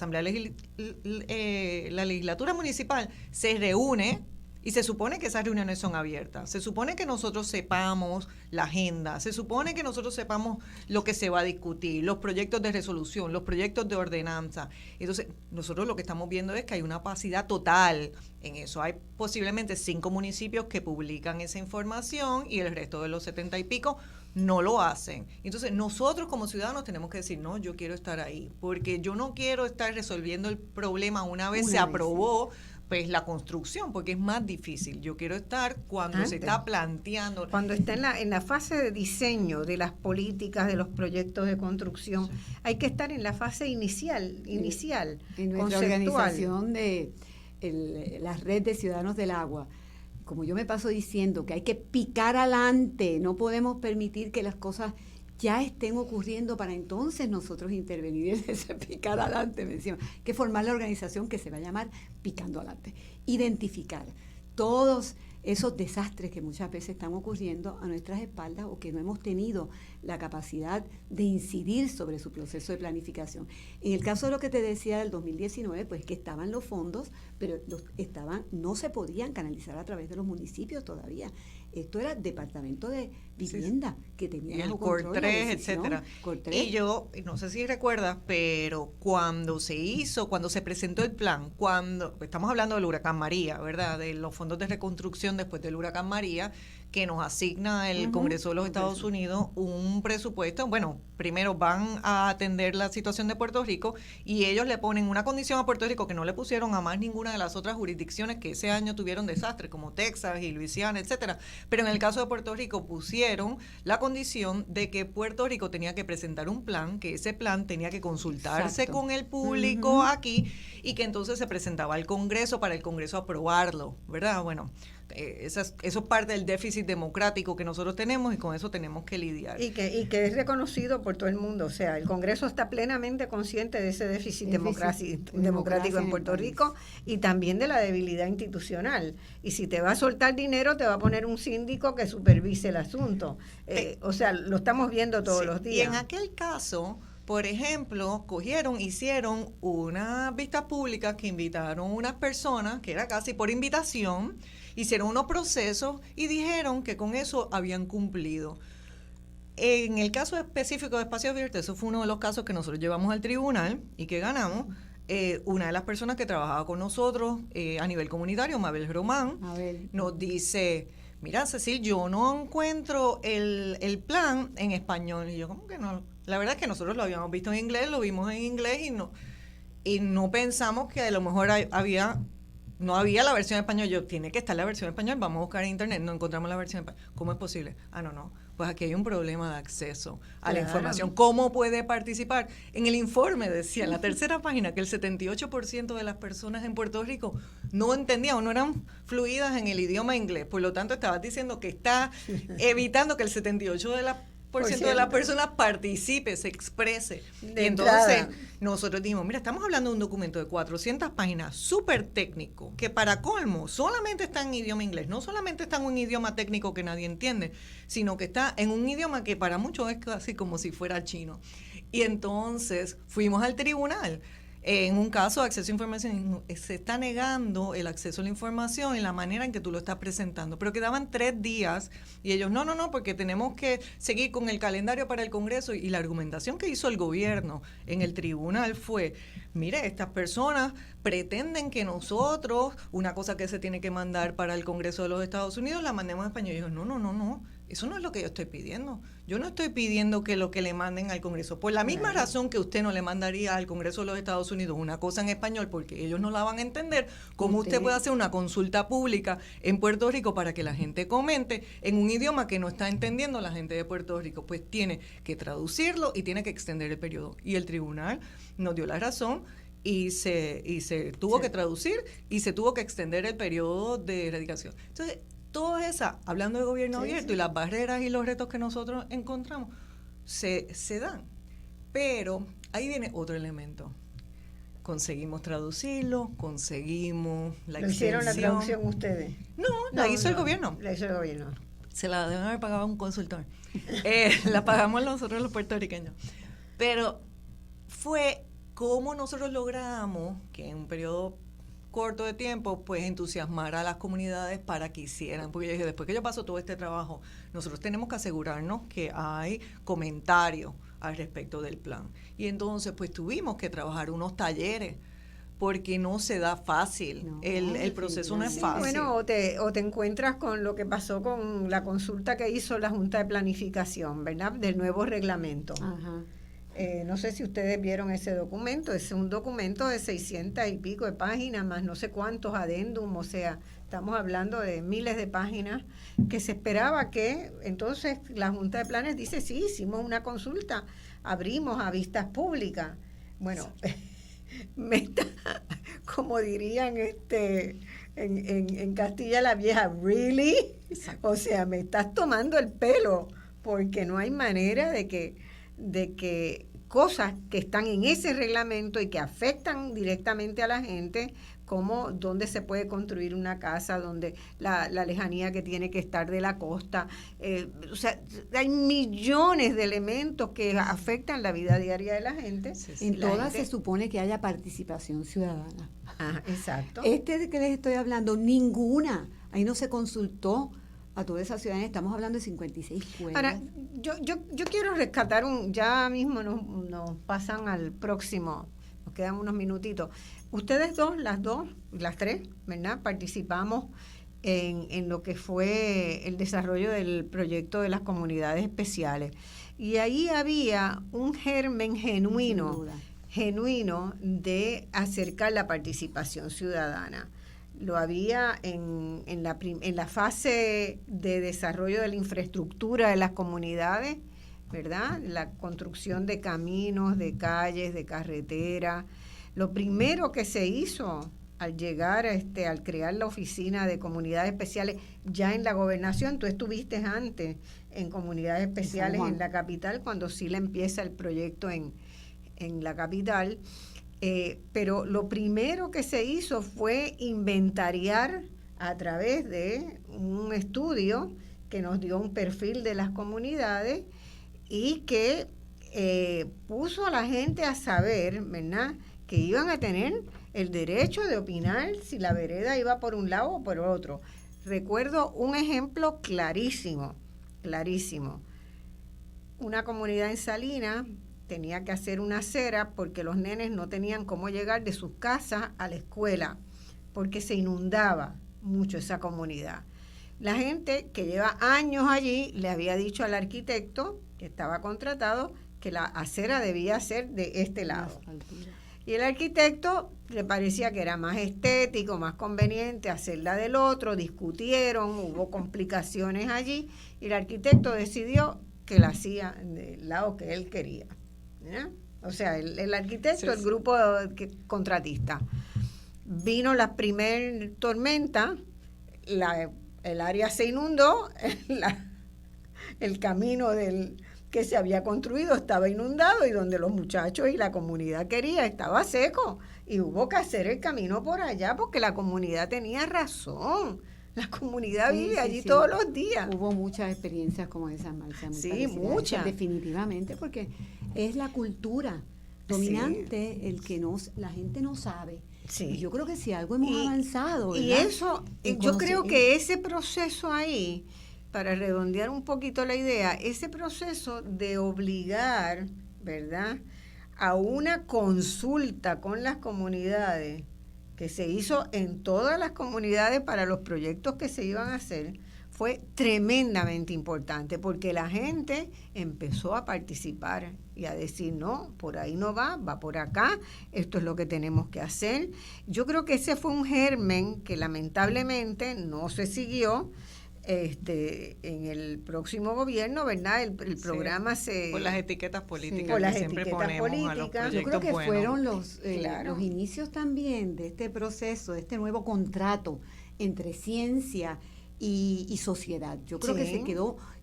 legislatura municipal se reúne y se supone que esas reuniones son abiertas. Se supone que nosotros sepamos la agenda, se supone que nosotros sepamos lo que se va a discutir, los proyectos de resolución, los proyectos de ordenanza. Entonces, nosotros lo que estamos viendo es que hay una opacidad total en eso. Hay posiblemente 5 municipios que publican esa información y el resto de los 70 y pico no lo hacen. Entonces, nosotros como ciudadanos tenemos que decir, no, yo quiero estar ahí, porque yo no quiero estar resolviendo el problema una vez se aprobó, pues la construcción, porque es más difícil. Yo quiero estar cuando se está planteando. Cuando está en la fase de diseño de las políticas, de los proyectos de construcción, hay que estar en la fase inicial, en nuestra conceptual. organización de la Red de Ciudadanos del Agua. Como yo me paso diciendo que hay que picar adelante, no podemos permitir que las cosas ya estén ocurriendo para entonces nosotros intervenir en ese picar adelante. Me decían, hay que formar la organización que se va a llamar Picando Adelante. Identificar todos esos desastres que muchas veces están ocurriendo a nuestras espaldas o que no hemos tenido la capacidad de incidir sobre su proceso de planificación. En el caso de lo que te decía del 2019, pues que estaban los fondos, pero no se podían canalizar a través de los municipios todavía. Esto era Departamento de Vivienda, que tenía el COR3, etcétera. Y yo, no sé si recuerdas, pero cuando se presentó el plan, cuando estamos hablando del huracán María, ¿verdad? De los fondos de reconstrucción después del huracán María, que nos asigna el Congreso de los Estados Unidos un presupuesto. Bueno, primero van a atender la situación de Puerto Rico y ellos le ponen una condición a Puerto Rico que no le pusieron a más ninguna de las otras jurisdicciones que ese año tuvieron desastres, como Texas y Luisiana, etcétera. Pero en el caso de Puerto Rico pusieron la condición de que Puerto Rico tenía que presentar un plan, que ese plan tenía que consultarse con el público aquí y que entonces se presentaba al Congreso para el Congreso aprobarlo, ¿verdad? Bueno, eso es parte del déficit democrático que nosotros tenemos y con eso tenemos que lidiar. Y que es reconocido por todo el mundo. O sea, el Congreso está plenamente consciente de ese déficit democrático en Puerto Rico y también de la debilidad institucional. Y si te va a soltar dinero, te va a poner un síndico que supervise el asunto. O sea, lo estamos viendo todos los días. Y en aquel caso, por ejemplo, hicieron unas vistas públicas que invitaron unas personas, que era casi por invitación, hicieron unos procesos y dijeron que con eso habían cumplido. En el caso específico de Espacios Abiertos, eso fue uno de los casos que nosotros llevamos al tribunal y que ganamos. Una de las personas que trabajaba con nosotros a nivel comunitario, Mabel Román, nos dice: mira, Cecil, yo no encuentro el plan en español. Y yo, ¿cómo que no? La verdad es que nosotros lo habíamos visto en inglés, lo vimos en inglés y no pensamos que a lo mejor no había la versión en español. Yo, tiene que estar la versión en español, vamos a buscar en internet, no encontramos la versión en español. ¿Cómo es posible? No, pues aquí hay un problema de acceso a la información. ¿Cómo puede participar? En el informe decía, en la tercera página, que el 78% de las personas en Puerto Rico no entendían o no eran fluidas en el idioma inglés. Por lo tanto, estabas diciendo que está evitando que el 78% de las personas participe, se exprese. Y entonces nosotros dijimos, mira, estamos hablando de un documento de 400 páginas, súper técnico, que para colmo solamente está en idioma inglés, no solamente está en un idioma técnico que nadie entiende, sino que está en un idioma que para muchos es casi como si fuera chino. Y entonces fuimos al tribunal. En un caso de acceso a información, se está negando el acceso a la información en la manera en que tú lo estás presentando. Pero quedaban 3 días y ellos, no, porque tenemos que seguir con el calendario para el Congreso. Y la argumentación que hizo el gobierno en el tribunal fue, mire, estas personas pretenden que nosotros, una cosa que se tiene que mandar para el Congreso de los Estados Unidos, la mandemos en español. Y yo, no. Eso no es lo que yo estoy pidiendo. Yo no estoy pidiendo que lo que le manden al Congreso, por la misma razón que usted no le mandaría al Congreso de los Estados Unidos una cosa en español porque ellos no la van a entender, ¿cómo usted puede hacer una consulta pública en Puerto Rico para que la gente comente en un idioma que no está entendiendo la gente de Puerto Rico? Pues tiene que traducirlo y tiene que extender el periodo. Y el tribunal nos dio la razón y se tuvo que traducir y se tuvo que extender el periodo de erradicación. Entonces, todas esas, hablando de gobierno abierto y las barreras y los retos que nosotros encontramos, se dan. Pero ahí viene otro elemento. Conseguimos traducirlo, conseguimos la extensión. ¿Lo hicieron la traducción ustedes? No, la hizo el gobierno. La hizo el gobierno. Se la deben haber pagado a un consultor. La pagamos nosotros los puertorriqueños. Pero fue cómo nosotros logramos que en un periodo corto de tiempo, pues entusiasmar a las comunidades para que hicieran, porque yo dije, después que yo paso todo este trabajo, nosotros tenemos que asegurarnos que hay comentarios al respecto del plan. Y entonces, pues tuvimos que trabajar unos talleres, porque no se da fácil, el proceso no es fácil. Bueno, o te encuentras con lo que pasó con la consulta que hizo la Junta de Planificación, ¿verdad?, del nuevo reglamento. Ajá. No sé si ustedes vieron ese documento, es un documento de 600 y pico de páginas, más no sé cuántos adendum, o sea, estamos hablando de miles de páginas, que se esperaba que, entonces la Junta de Planes dice, sí, hicimos una consulta, abrimos a vistas públicas. Bueno, me está, como dirían en Castilla la Vieja, ¿really? Exacto. O sea, me estás tomando el pelo, porque no hay manera de que cosas que están en ese reglamento y que afectan directamente a la gente, dónde se puede construir una casa, donde la lejanía que tiene que estar de la costa. O sea, hay millones de elementos que afectan la vida diaria de la gente. En todas se supone que haya participación ciudadana. Ah, exacto. De que les estoy hablando, ninguna. Ahí no se consultó a toda esa ciudadanía. Estamos hablando de 56 escuelas. Ahora, yo quiero rescatar ya mismo nos pasan al próximo, nos quedan unos minutitos. Ustedes las tres, ¿verdad? Participamos en lo que fue el desarrollo del proyecto de las comunidades especiales. Y ahí había un germen genuino de acercar la participación ciudadana. Lo había en la fase de desarrollo de la infraestructura de las comunidades, ¿verdad? La construcción de caminos, de calles, de carreteras. Lo primero que se hizo al llegar al crear la oficina de comunidades especiales ya en la gobernación, tú estuviste antes en comunidades especiales en la capital, cuando Sila empieza el proyecto en la capital, pero lo primero que se hizo fue inventariar a través de un estudio que nos dio un perfil de las comunidades y que puso a la gente a saber, ¿verdad?, que iban a tener el derecho de opinar si la vereda iba por un lado o por otro. Recuerdo un ejemplo clarísimo. Una comunidad en Salinas tenía que hacer una acera porque los nenes no tenían cómo llegar de sus casas a la escuela, porque se inundaba mucho esa comunidad. La gente que lleva años allí le había dicho al arquitecto, que estaba contratado, que la acera debía ser de este lado. Y el arquitecto le parecía que era más estético, más conveniente hacerla del otro, discutieron, hubo complicaciones allí, y el arquitecto decidió que la hacía del lado que él quería. ¿Ya? O sea, el arquitecto, el grupo contratista. Vino la primer tormenta, el área se inundó, el camino que se había construido estaba inundado y donde los muchachos y la comunidad quería estaba seco y hubo que hacer el camino por allá porque la comunidad tenía razón. La comunidad vive allí todos los días. Hubo muchas experiencias como esas, Marcia. Sí, muchas. Definitivamente, porque es la cultura dominante el que la gente no sabe. Sí. Y yo creo que si algo hemos avanzado, ¿verdad? Y eso, yo creo que ese proceso ahí, para redondear un poquito la idea, ese proceso de obligar, ¿verdad?, a una consulta con las comunidades, que se hizo en todas las comunidades para los proyectos que se iban a hacer, fue tremendamente importante, porque la gente empezó a participar y a decir, no, por ahí no va por acá, esto es lo que tenemos que hacer. Yo creo que ese fue un germen que lamentablemente no se siguió. En el próximo gobierno, ¿verdad? El programa por las etiquetas políticas por las siempre etiquetas ponemos políticas. a los proyectos. Yo creo que buenos. fueron los inicios también de este proceso, de este nuevo contrato entre ciencia y sociedad. Yo creo que se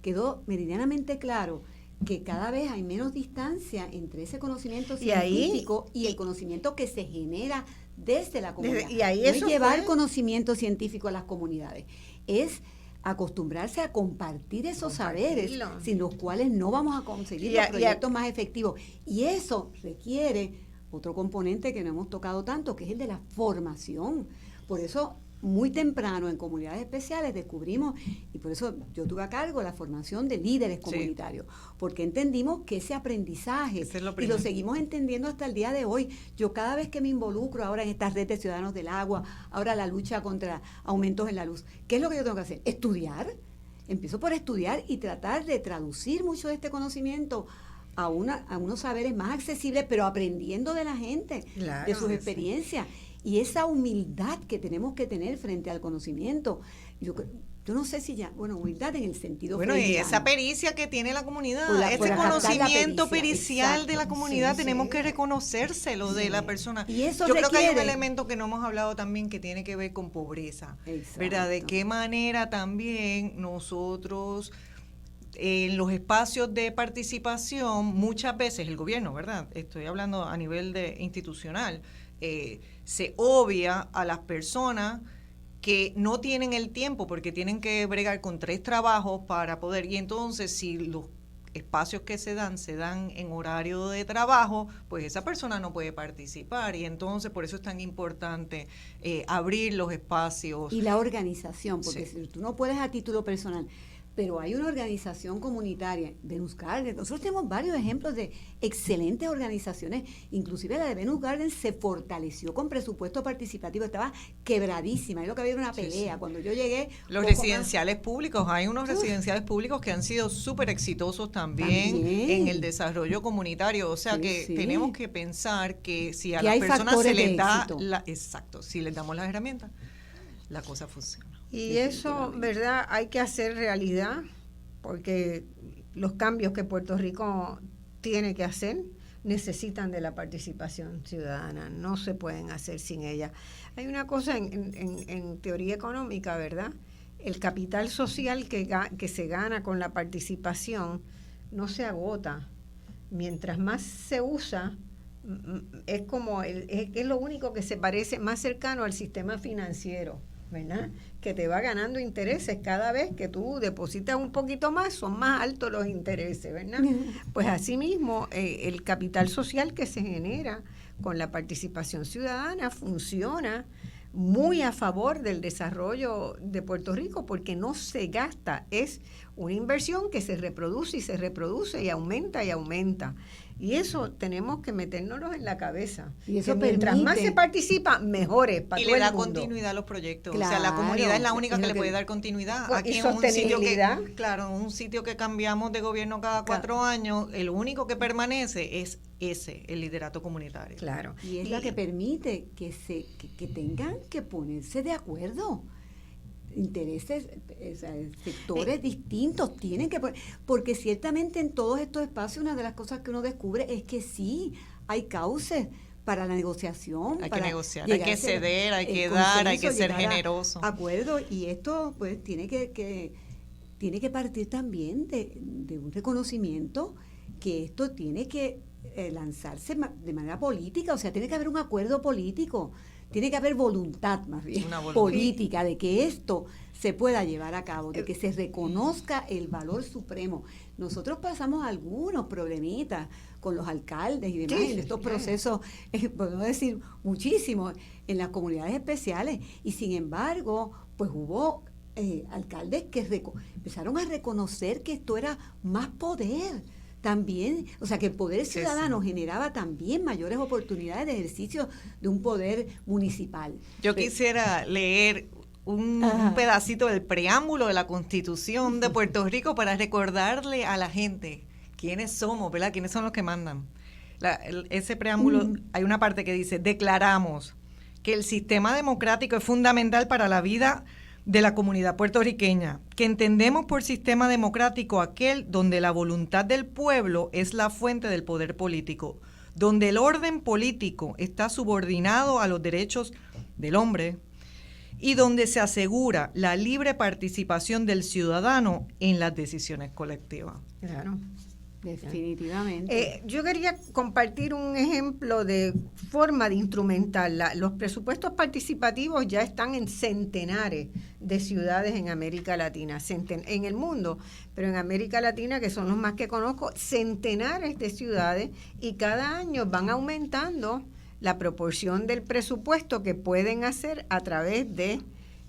quedó meridianamente claro que cada vez hay menos distancia entre ese conocimiento científico y el conocimiento que se genera desde la comunidad. Y ahí no es llevar conocimiento científico a las comunidades, es acostumbrarse a compartir esos saberes sin los cuales no vamos a conseguir los proyectos más efectivos. Y eso requiere otro componente que no hemos tocado tanto, que es el de la formación. Por eso, muy temprano en comunidades especiales descubrimos, y por eso yo tuve a cargo la formación de líderes comunitarios, porque entendimos que ese aprendizaje, y lo seguimos entendiendo hasta el día de hoy. Yo cada vez que me involucro ahora en esta red de ciudadanos del agua, ahora la lucha contra aumentos en la luz, ¿qué es lo que yo tengo que hacer? Estudiar. Empiezo por estudiar y tratar de traducir mucho de este conocimiento a unos saberes más accesibles, pero aprendiendo de la gente, de sus experiencias. Y esa humildad que tenemos que tener frente al conocimiento, yo no sé si humildad en el sentido y esa pericia que tiene la comunidad, ese conocimiento pericial de la comunidad, tenemos que reconocérselo de la persona. Y eso yo creo que hay un elemento que no hemos hablado también que tiene que ver con pobreza, ¿verdad? De qué manera también nosotros en los espacios de participación, muchas veces el gobierno, ¿verdad? Estoy hablando a nivel institucional, se obvia a las personas que no tienen el tiempo porque tienen que bregar con 3 trabajos para poder, y entonces si los espacios que se dan en horario de trabajo, pues esa persona no puede participar, y entonces por eso es tan importante abrir los espacios. Y la organización, porque Sí. si tú no puedes a título personal, pero hay una organización comunitaria, Venus Garden. Nosotros tenemos varios ejemplos de excelentes organizaciones, inclusive la de Venus Garden se fortaleció con presupuesto participativo, estaba quebradísima, es lo que había era una pelea. Sí. Cuando yo llegué... Los poco residenciales públicos, hay unos residenciales públicos que han sido súper exitosos también en el desarrollo comunitario, o sea Sí, que sí. tenemos que pensar que si a Que las hay personas se factores de les da, éxito. exacto, si les damos las herramientas, la cosa funciona. Y eso, ¿verdad? Hay que hacer realidad, porque los cambios que Puerto Rico tiene que hacer necesitan de la participación ciudadana, no se pueden hacer sin ella. Hay una cosa en teoría económica, ¿verdad? El capital social que se gana con la participación no se agota. Mientras más se usa, es como es lo único que se parece más cercano al sistema financiero, ¿verdad? Que te va ganando intereses cada vez que tú depositas un poquito más, son más altos los intereses, ¿verdad? Pues asimismo, el capital social que se genera con la participación ciudadana funciona muy a favor del desarrollo de Puerto Rico, porque no se gasta, es una inversión que se reproduce y se reproduce y aumenta y aumenta. Y eso tenemos que metérnoslo en la cabeza. Y eso que mientras más permite- se participa, mejor es para Y todo le da el mundo. continuidad a los proyectos. O Claro, sea, la comunidad es la única es que lo le que- puede dar continuidad. Pues, Aquí y en un sitio sostenibilidad. claro, un sitio que cambiamos de gobierno cada 4 años, el único que permanece es el liderato comunitario. Claro. Y es la que permite que tengan que ponerse de acuerdo. Intereses, o sea, sectores distintos tienen que porque ciertamente en todos estos espacios una de las cosas que uno descubre es que sí hay cauces para la negociación, Hay que para negociar, hay que llegarse ceder, hay el que dar, hay consenso, que ser llegar a generoso. acuerdo, y esto pues tiene que partir también de un reconocimiento que esto tiene que lanzarse de manera política, o sea, tiene que haber un acuerdo político. Tiene que haber voluntad, más bien, Una voluntad política, de que esto se pueda llevar a cabo, de que se reconozca el valor supremo. Nosotros pasamos algunos problemitas con los alcaldes y demás Sí, en estos sí. procesos, podemos decir muchísimo, en las comunidades especiales, y sin embargo, pues hubo alcaldes que empezaron a reconocer que esto era más poder. También, o sea, que el poder Sí, ciudadano generaba también mayores oportunidades de ejercicio de un poder municipal. Yo quisiera leer un pedacito del preámbulo de la Constitución de Puerto Rico para recordarle a la gente quiénes somos, ¿verdad? ¿Quiénes son los que mandan? Ese preámbulo, hay una parte que dice: declaramos que el sistema democrático es fundamental para la vida de la comunidad puertorriqueña, que entendemos por sistema democrático aquel donde la voluntad del pueblo es la fuente del poder político, donde el orden político está subordinado a los derechos del hombre y donde se asegura la libre participación del ciudadano en las decisiones colectivas. Claro. Definitivamente. Yo quería compartir un ejemplo de forma de instrumentarla. Los presupuestos participativos ya están en centenares de ciudades en América Latina, en el mundo, pero en América Latina, que son los más que conozco, centenares de ciudades, y cada año van aumentando la proporción del presupuesto que pueden hacer a través de,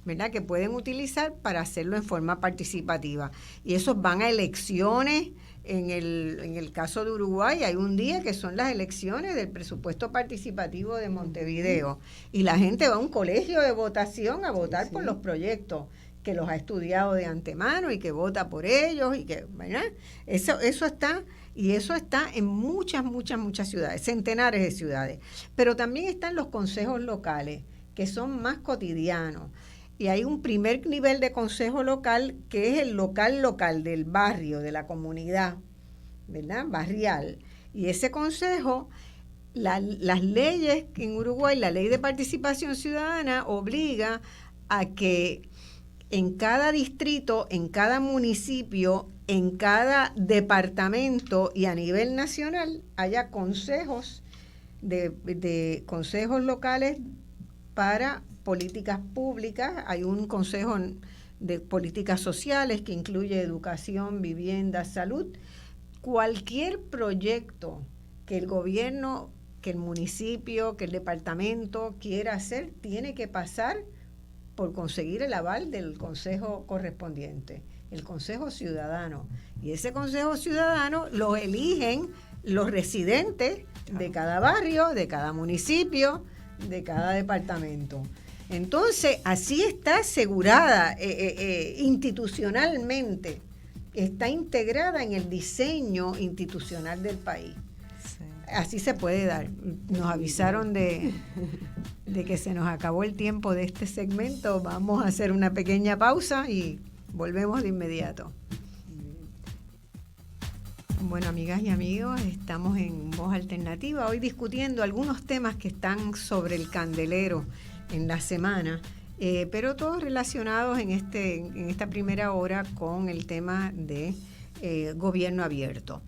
¿verdad?, que pueden utilizar para hacerlo en forma participativa. Y esos van a elecciones. En el caso de Uruguay hay un día que son las elecciones del presupuesto participativo de Montevideo, y la gente va a un colegio de votación a votar por los proyectos que los ha estudiado de antemano y que vota por ellos, y que, ¿verdad? Eso está, y eso está en muchas ciudades, centenares de ciudades. Pero también están los consejos locales, que son más cotidianos. Y hay un primer nivel de consejo local, que es el local del barrio, de la comunidad, ¿verdad?, barrial. Y ese consejo, las leyes en Uruguay, la ley de participación ciudadana obliga a que en cada distrito, en cada municipio, en cada departamento y a nivel nacional haya consejos de consejos locales para políticas públicas. Hay un consejo de políticas sociales que incluye educación, vivienda, salud. Cualquier proyecto que el gobierno, que el municipio, que el departamento quiera hacer, tiene que pasar por conseguir el aval del consejo correspondiente, el consejo ciudadano. Y ese consejo ciudadano lo eligen los residentes de cada barrio, de cada municipio, de cada departamento. Entonces, así está asegurada institucionalmente, está integrada en el diseño institucional del país. Sí. Así se puede dar. Nos avisaron de que se nos acabó el tiempo de este segmento. Vamos a hacer una pequeña pausa y volvemos de inmediato. Bueno, amigas y amigos, estamos en Voz Alternativa, hoy discutiendo algunos temas que están sobre el candelero en la semana, pero todos relacionados en esta primera hora con el tema de gobierno abierto.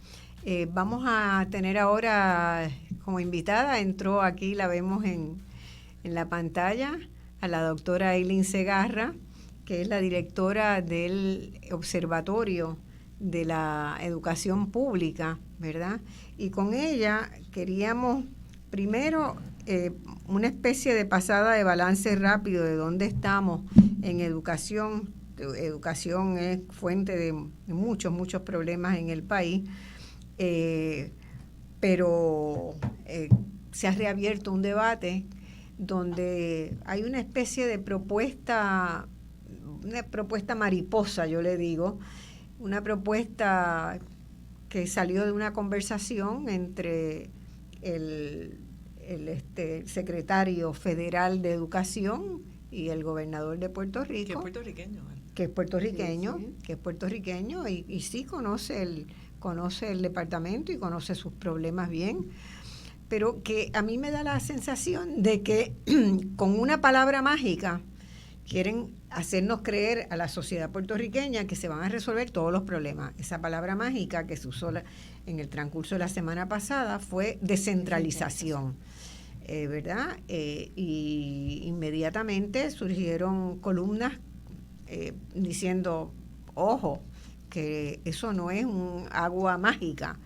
Vamos a tener ahora como invitada, entró aquí, la vemos en la pantalla, a la doctora Eileen Segarra, que es la directora del Observatorio de la Educación Pública, ¿verdad? Y con ella queríamos primero una especie de pasada de balance rápido de dónde estamos en educación. Educación es fuente de muchos problemas en el país, pero se ha reabierto un debate donde hay una especie de propuesta mariposa, yo le digo, una propuesta que salió de una conversación entre el secretario federal de Educación y el gobernador de Puerto Rico. Que es puertorriqueño. Que es puertorriqueño, sí. que es puertorriqueño y sí conoce el departamento y conoce sus problemas bien, pero que a mí me da la sensación de que con una palabra mágica quieren hacernos creer a la sociedad puertorriqueña que se van a resolver todos los problemas. Esa palabra mágica que se usó en el transcurso de la semana pasada fue descentralización, ¿verdad? Y inmediatamente surgieron columnas diciendo, ojo, que eso no es un agua mágica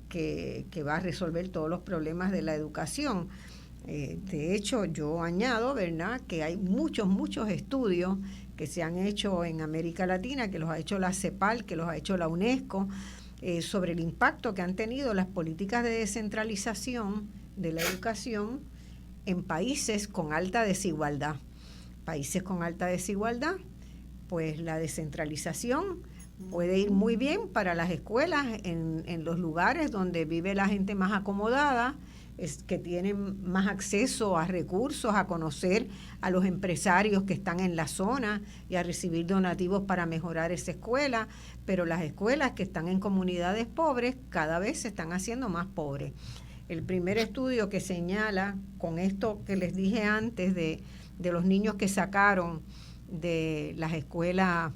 que va a resolver todos los problemas de la educación. De hecho, yo añado, ¿verdad?, que hay muchos estudios que se han hecho en América Latina, que los ha hecho la CEPAL, que los ha hecho la UNESCO, sobre el impacto que han tenido las políticas de descentralización de la educación en países con alta desigualdad. Países con alta desigualdad, pues la descentralización puede ir muy bien para las escuelas en los lugares donde vive la gente más acomodada, que tienen más acceso a recursos, a conocer a los empresarios que están en la zona y a recibir donativos para mejorar esa escuela, pero las escuelas que están en comunidades pobres cada vez se están haciendo más pobres. El primer estudio que señala, con esto que les dije antes de los niños que sacaron de las escuelas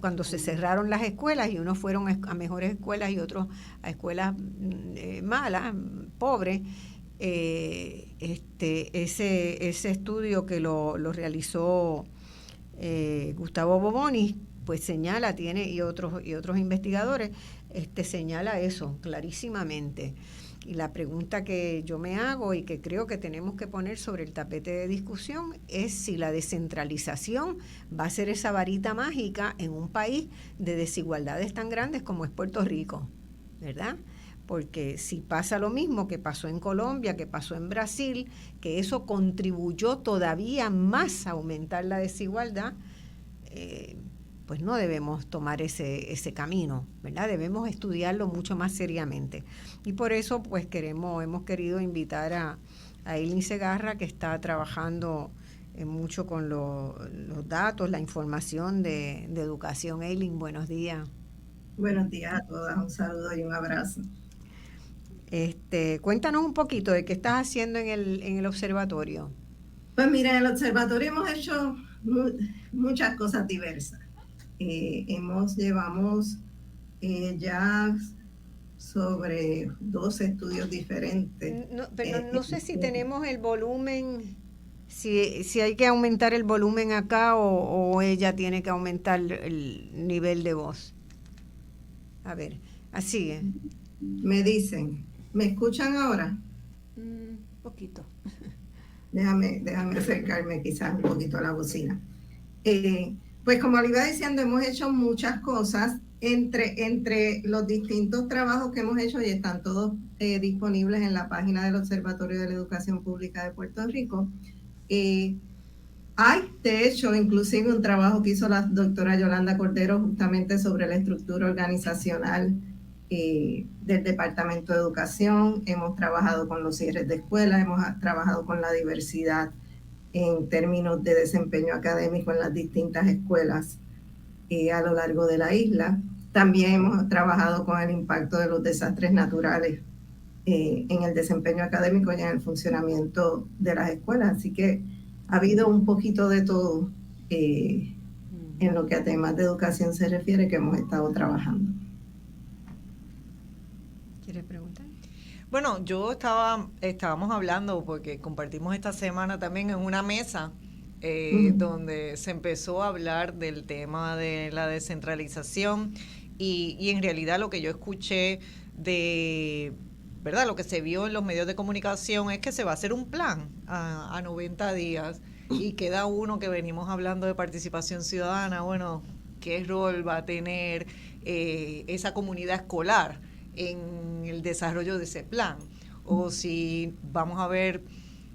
cuando se cerraron las escuelas y unos fueron a mejores escuelas y otros a escuelas malas, pobres, ese estudio que lo realizó Gustavo Boboni, pues señala, y otros investigadores, señala eso clarísimamente. Y la pregunta que yo me hago y que creo que tenemos que poner sobre el tapete de discusión es si la descentralización va a ser esa varita mágica en un país de desigualdades tan grandes como es Puerto Rico, ¿verdad? Porque si pasa lo mismo que pasó en Colombia, que pasó en Brasil, que eso contribuyó todavía más a aumentar la desigualdad, pues no debemos tomar ese camino, ¿verdad? Debemos estudiarlo mucho más seriamente. Y por eso, pues hemos querido invitar a Eileen Segarra, que está trabajando mucho con los datos, la información de educación. Eileen, buenos días. Buenos días a todas, un saludo y un abrazo. Cuéntanos un poquito de qué estás haciendo en el observatorio. Pues mira, en el observatorio hemos hecho muchas cosas diversas. Llevamos ya sobre 12 estudios diferentes. Pero no sé si tenemos el volumen, si hay que aumentar el volumen acá o ella tiene que aumentar el nivel de voz. A ver, así es. Me dicen, ¿me escuchan ahora? Poquito. Déjame acercarme quizás un poquito a la bocina. Pues como le iba diciendo, hemos hecho muchas cosas entre los distintos trabajos que hemos hecho y están todos disponibles en la página del Observatorio de la Educación Pública de Puerto Rico. Hay, de hecho, inclusive un trabajo que hizo la doctora Yolanda Cordero justamente sobre la estructura organizacional del Departamento de Educación. Hemos trabajado con los cierres de escuelas, hemos trabajado con la diversidad en términos de desempeño académico en las distintas escuelas a lo largo de la isla. También hemos trabajado con el impacto de los desastres naturales en el desempeño académico y en el funcionamiento de las escuelas. Así que ha habido un poquito de todo en lo que a temas de educación se refiere que hemos estado trabajando. ¿Quieres preguntar? Bueno, estábamos hablando porque compartimos esta semana también en una mesa donde se empezó a hablar del tema de la descentralización y en realidad lo que yo escuché ¿verdad? Lo que se vio en los medios de comunicación es que se va a hacer un plan a 90 días y queda uno que venimos hablando de participación ciudadana. Bueno, ¿qué rol va a tener esa comunidad escolar en el desarrollo de ese plan? O si vamos a ver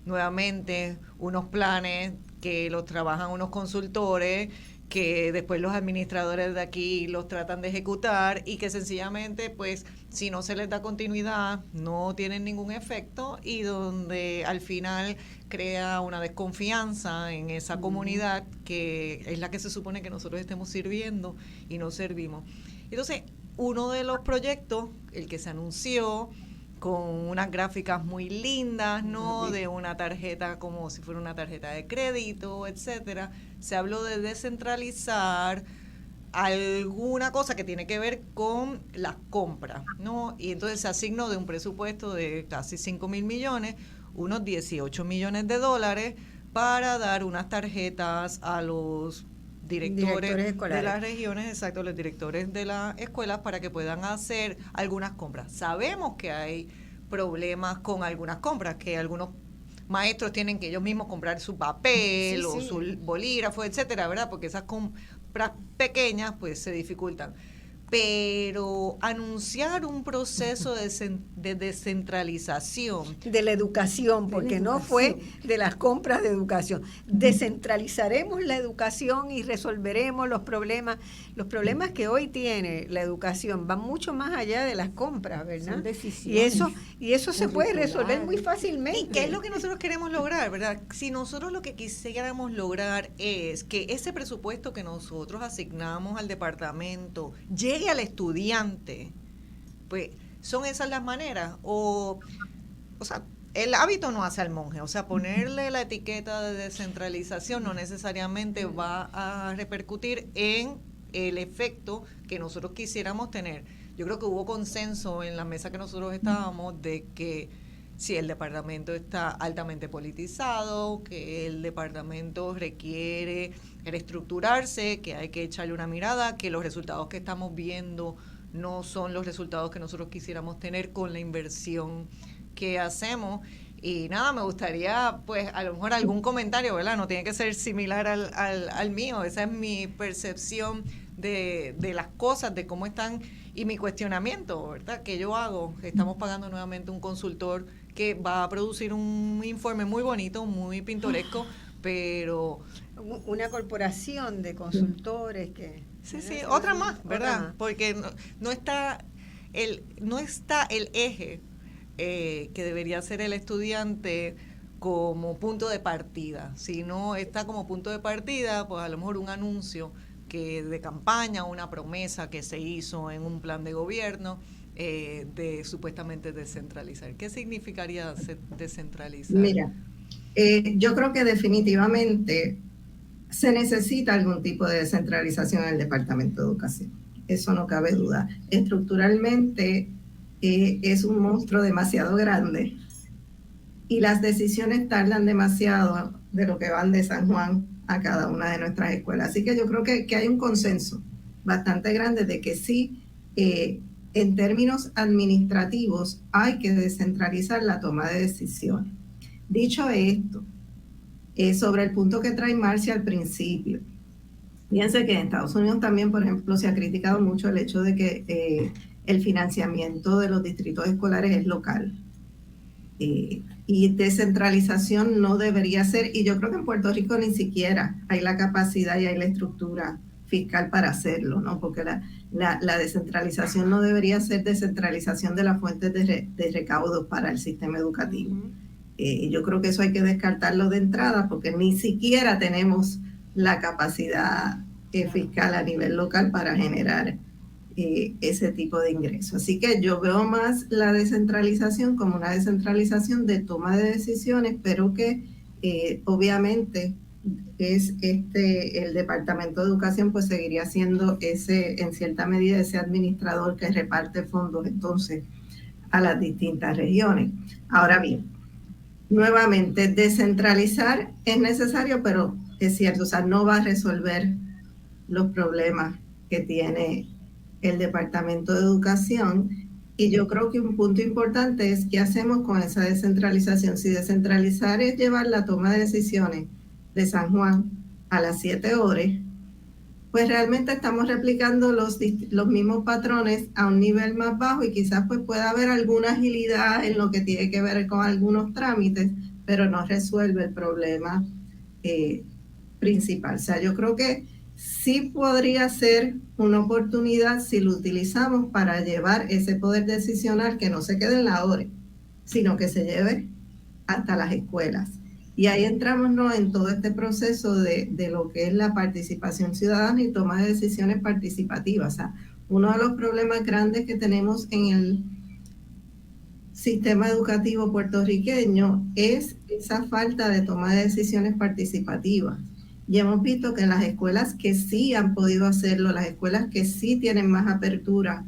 nuevamente unos planes que los trabajan unos consultores que después los administradores de aquí los tratan de ejecutar y que sencillamente, pues, si no se les da continuidad, no tienen ningún efecto y donde al final crea una desconfianza en esa comunidad que es la que se supone que nosotros estemos sirviendo y no servimos. Entonces, uno de los proyectos, el que se anunció, con unas gráficas muy lindas, ¿no? De una tarjeta como si fuera una tarjeta de crédito, etcétera. Se habló de descentralizar alguna cosa que tiene que ver con las compras, ¿no? Y entonces se asignó de un presupuesto de casi 5,000 millones, unos 18 millones de dólares para dar unas tarjetas a los directores de las regiones, exacto, los directores de las escuelas para que puedan hacer algunas compras. Sabemos que hay problemas con algunas compras, que algunos maestros tienen que ellos mismos comprar su papel o su bolígrafo, etcétera, ¿verdad? Porque esas compras pequeñas pues se dificultan. Pero anunciar un proceso de descentralización de la educación, porque no fue de las compras de educación. Descentralizaremos la educación y resolveremos los problemas. Los problemas que hoy tiene la educación van mucho más allá de las compras, ¿verdad? Son decisiones. Y eso se puede resolver muy fácilmente. ¿Y qué es lo que nosotros queremos lograr, verdad? Si nosotros lo que quisiéramos lograr es que ese presupuesto que nosotros asignamos al departamento llegue al estudiante, pues son esas las maneras, o sea, el hábito no hace al monje, o sea, ponerle la etiqueta de descentralización no necesariamente va a repercutir en el efecto que nosotros quisiéramos tener. Yo creo que hubo consenso en la mesa que nosotros estábamos de que si el departamento está altamente politizado, que el departamento requiere reestructurarse, que hay que echarle una mirada, que los resultados que estamos viendo no son los resultados que nosotros quisiéramos tener con la inversión que hacemos. Y nada, me gustaría, pues, a lo mejor algún comentario, ¿verdad? No tiene que ser similar al mío, esa es mi percepción de las cosas, de cómo están, y mi cuestionamiento, ¿verdad? Que yo hago, estamos pagando nuevamente un consultor que va a producir un informe muy bonito, muy pintoresco, pero... Una corporación de consultores que... Sí, otra más, ¿verdad? Otra más. Porque no está el eje que debería ser el estudiante como punto de partida. Si no está como punto de partida, pues a lo mejor un anuncio que de campaña, una promesa que se hizo en un plan de gobierno de supuestamente descentralizar. ¿Qué significaría descentralizar? Mira, yo creo que definitivamente se necesita algún tipo de descentralización en el Departamento de Educación. Eso no cabe duda. Estructuralmente, es un monstruo demasiado grande y las decisiones tardan demasiado de lo que van de San Juan a cada una de nuestras escuelas. Así que yo creo que hay un consenso bastante grande de que sí, en términos administrativos hay que descentralizar la toma de decisiones. Dicho esto, sobre el punto que trae Marcia al principio, fíjense que en Estados Unidos también, por ejemplo, se ha criticado mucho el hecho de que el financiamiento de los distritos escolares es local. Y descentralización no debería ser, y yo creo que en Puerto Rico ni siquiera hay la capacidad y hay la estructura fiscal para hacerlo, ¿no? Porque la descentralización no debería ser descentralización de las fuentes de recaudo para el sistema educativo. Yo creo que eso hay que descartarlo de entrada porque ni siquiera tenemos la capacidad fiscal a nivel local para generar ese tipo de ingresos. Así que yo veo más la descentralización como una descentralización de toma de decisiones, pero que obviamente es el Departamento de Educación pues seguiría siendo en cierta medida ese administrador que reparte fondos entonces a las distintas regiones. Ahora bien, nuevamente, descentralizar es necesario, pero es cierto, o sea, no va a resolver los problemas que tiene el Departamento de Educación. Y yo creo que un punto importante es qué hacemos con esa descentralización. Si descentralizar es llevar la toma de decisiones de San Juan a las 7 horas, pues realmente estamos replicando los mismos patrones a un nivel más bajo y quizás pues pueda haber alguna agilidad en lo que tiene que ver con algunos trámites, pero no resuelve el problema principal. O sea, yo creo que sí podría ser una oportunidad si lo utilizamos para llevar ese poder decisional que no se quede en la ORE, sino que se lleve hasta las escuelas. Y ahí entramos, ¿no?, en todo este proceso de lo que es la participación ciudadana y toma de decisiones participativas. O sea, uno de los problemas grandes que tenemos en el sistema educativo puertorriqueño es esa falta de toma de decisiones participativas. Y hemos visto que en las escuelas que sí han podido hacerlo, las escuelas que sí tienen más apertura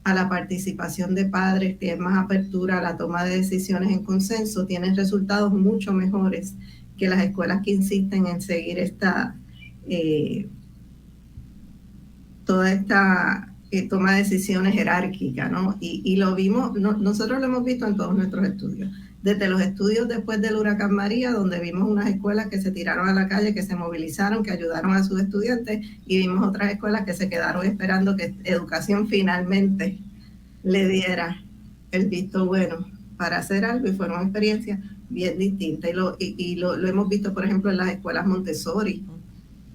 a la participación de padres, tienen más apertura a la toma de decisiones en consenso, tienen resultados mucho mejores que las escuelas que insisten en seguir toda esta toma de decisiones jerárquica, ¿no? Y lo vimos, nosotros lo hemos visto en todos nuestros estudios. Desde los estudios después del huracán María, donde vimos unas escuelas que se tiraron a la calle, que se movilizaron, que ayudaron a sus estudiantes, y vimos otras escuelas que se quedaron esperando que Educación finalmente le diera el visto bueno para hacer algo, y fueron experiencias bien distintas. Y lo hemos visto, por ejemplo, en las escuelas Montessori,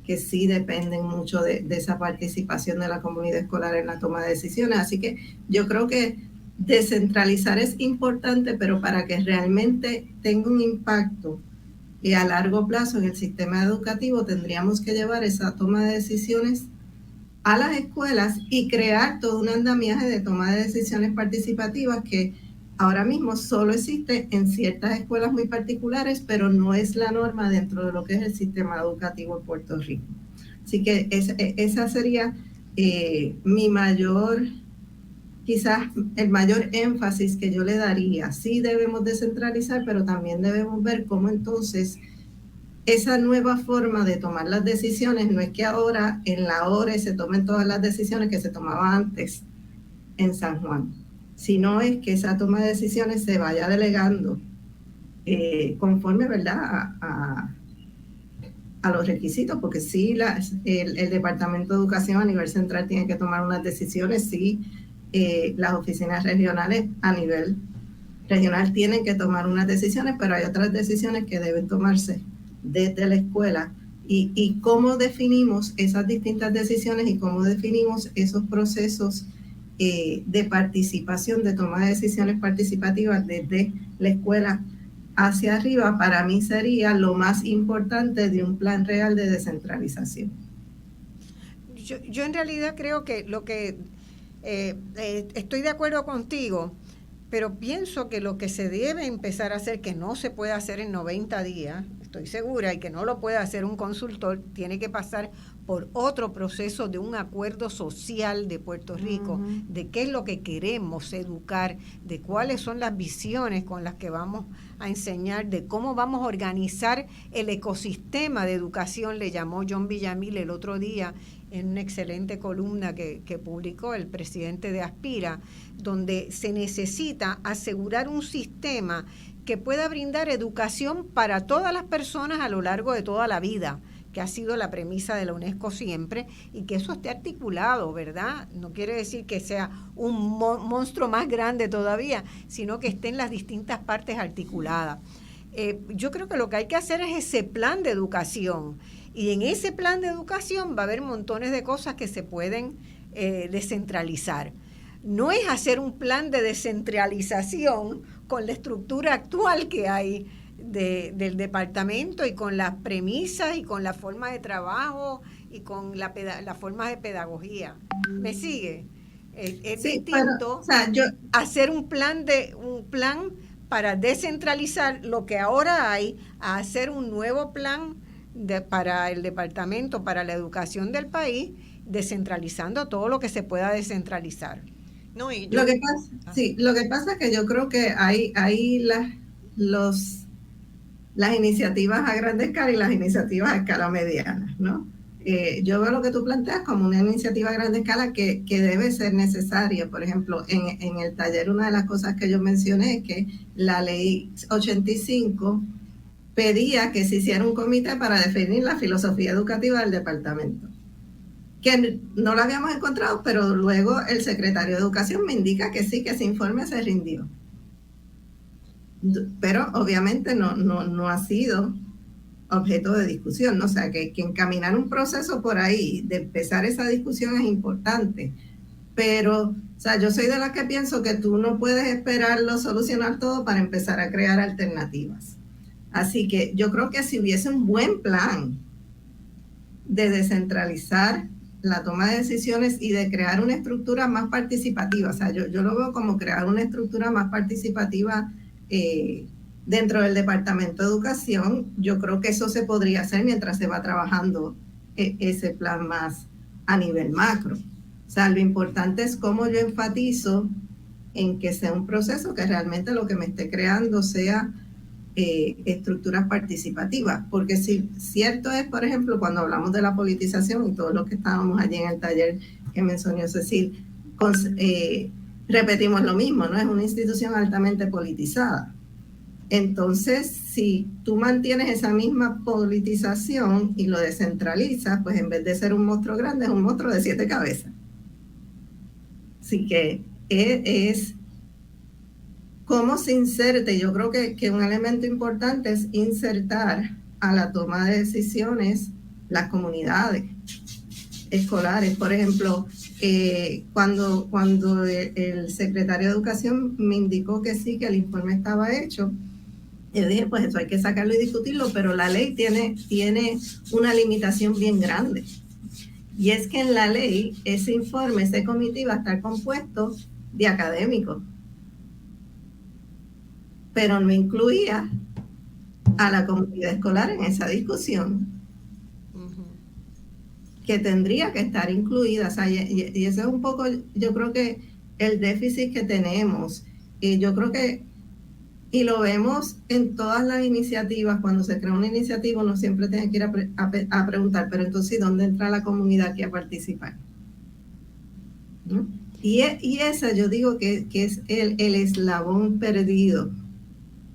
que sí dependen mucho de esa participación de la comunidad escolar en la toma de decisiones. Así que yo creo que descentralizar es importante, pero para que realmente tenga un impacto a largo plazo en el sistema educativo, tendríamos que llevar esa toma de decisiones a las escuelas y crear todo un andamiaje de toma de decisiones participativas que ahora mismo solo existe en ciertas escuelas muy particulares, pero no es la norma dentro de lo que es el sistema educativo en Puerto Rico. Así que esa sería quizás el mayor énfasis que yo le daría. Sí debemos descentralizar, pero también debemos ver cómo entonces esa nueva forma de tomar las decisiones, no es que ahora en la ORE se tomen todas las decisiones que se tomaban antes en San Juan, sino es que esa toma de decisiones se vaya delegando conforme, ¿verdad?, a los requisitos, porque sí, el Departamento de Educación a nivel central tiene que tomar unas decisiones, sí, las oficinas regionales a nivel regional tienen que tomar unas decisiones, pero hay otras decisiones que deben tomarse desde la escuela. Y cómo definimos esas distintas decisiones y cómo definimos esos procesos de participación, de toma de decisiones participativas desde la escuela hacia arriba, para mí sería lo más importante de un plan real de descentralización. Yo en realidad creo que estoy de acuerdo contigo, pero pienso que lo que se debe empezar a hacer, que no se puede hacer en 90 días, estoy segura, y que no lo puede hacer un consultor, tiene que pasar por otro proceso de un acuerdo social de Puerto Rico, de qué es lo que queremos educar, de cuáles son las visiones con las que vamos a enseñar, de cómo vamos a organizar el ecosistema de educación, le llamó John Villamil el otro día en una excelente columna que publicó el presidente de Aspira, donde se necesita asegurar un sistema que pueda brindar educación para todas las personas a lo largo de toda la vida, que ha sido la premisa de la UNESCO siempre, y que eso esté articulado, ¿verdad? No quiere decir que sea un monstruo más grande todavía, sino que esté en las distintas partes articuladas. Yo creo que lo que hay que hacer es ese plan de educación, y en ese plan de educación va a haber montones de cosas que se pueden descentralizar. No es hacer un plan de descentralización con la estructura actual que hay del departamento y con las premisas y con la forma de trabajo y con la forma de pedagogía. ¿Me sigue? Es sí, distinto hacer un plan para descentralizar lo que ahora hay, a hacer un nuevo plan para el departamento, para la educación del país, descentralizando todo lo que se pueda descentralizar. No, y lo que pasa es que yo creo que hay las iniciativas a grande escala y las iniciativas a escala mediana, ¿no? Yo veo lo que tú planteas como una iniciativa a grande escala que debe ser necesaria. Por ejemplo, en el taller, una de las cosas que yo mencioné es que la ley 85 pedía que se hiciera un comité para definir la filosofía educativa del departamento, que no lo habíamos encontrado, pero luego el secretario de Educación me indica que sí, que ese informe se rindió. Pero obviamente no ha sido objeto de discusión, ¿no? O sea, que encaminar un proceso por ahí, de empezar esa discusión es importante, pero, o sea, yo soy de las que pienso que tú no puedes esperarlo, solucionar todo para empezar a crear alternativas. Así que yo creo que si hubiese un buen plan de descentralizar la toma de decisiones y de crear una estructura más participativa, o sea, yo lo veo como crear una estructura más participativa dentro del Departamento de Educación, yo creo que eso se podría hacer mientras se va trabajando ese plan más a nivel macro. O sea, lo importante es cómo yo enfatizo en que sea un proceso que realmente lo que me esté creando sea estructuras participativas, porque si cierto es, por ejemplo, cuando hablamos de la politización y todos los que estábamos allí en el taller que mencionó Cecil, repetimos lo mismo, ¿no? Es una institución altamente politizada. Entonces, si tú mantienes esa misma politización y lo descentralizas, pues en vez de ser un monstruo grande, es un monstruo de 7 cabezas. Así que es cómo se inserte. Yo creo que un elemento importante es insertar a la toma de decisiones las comunidades escolares. Por ejemplo, cuando el secretario de Educación me indicó que sí, que el informe estaba hecho, yo dije, pues eso hay que sacarlo y discutirlo, pero la ley tiene una limitación bien grande. Y es que en la ley, ese informe, ese comité va a estar compuesto de académicos, pero no incluía a la comunidad escolar en esa discusión, que tendría que estar incluida. O sea, y eso es un poco, yo creo que el déficit que tenemos, y yo creo que, y lo vemos en todas las iniciativas, cuando se crea una iniciativa uno siempre tiene que ir a preguntar, pero entonces ¿dónde entra la comunidad aquí a participar? ¿No? Y esa yo digo que es el eslabón perdido,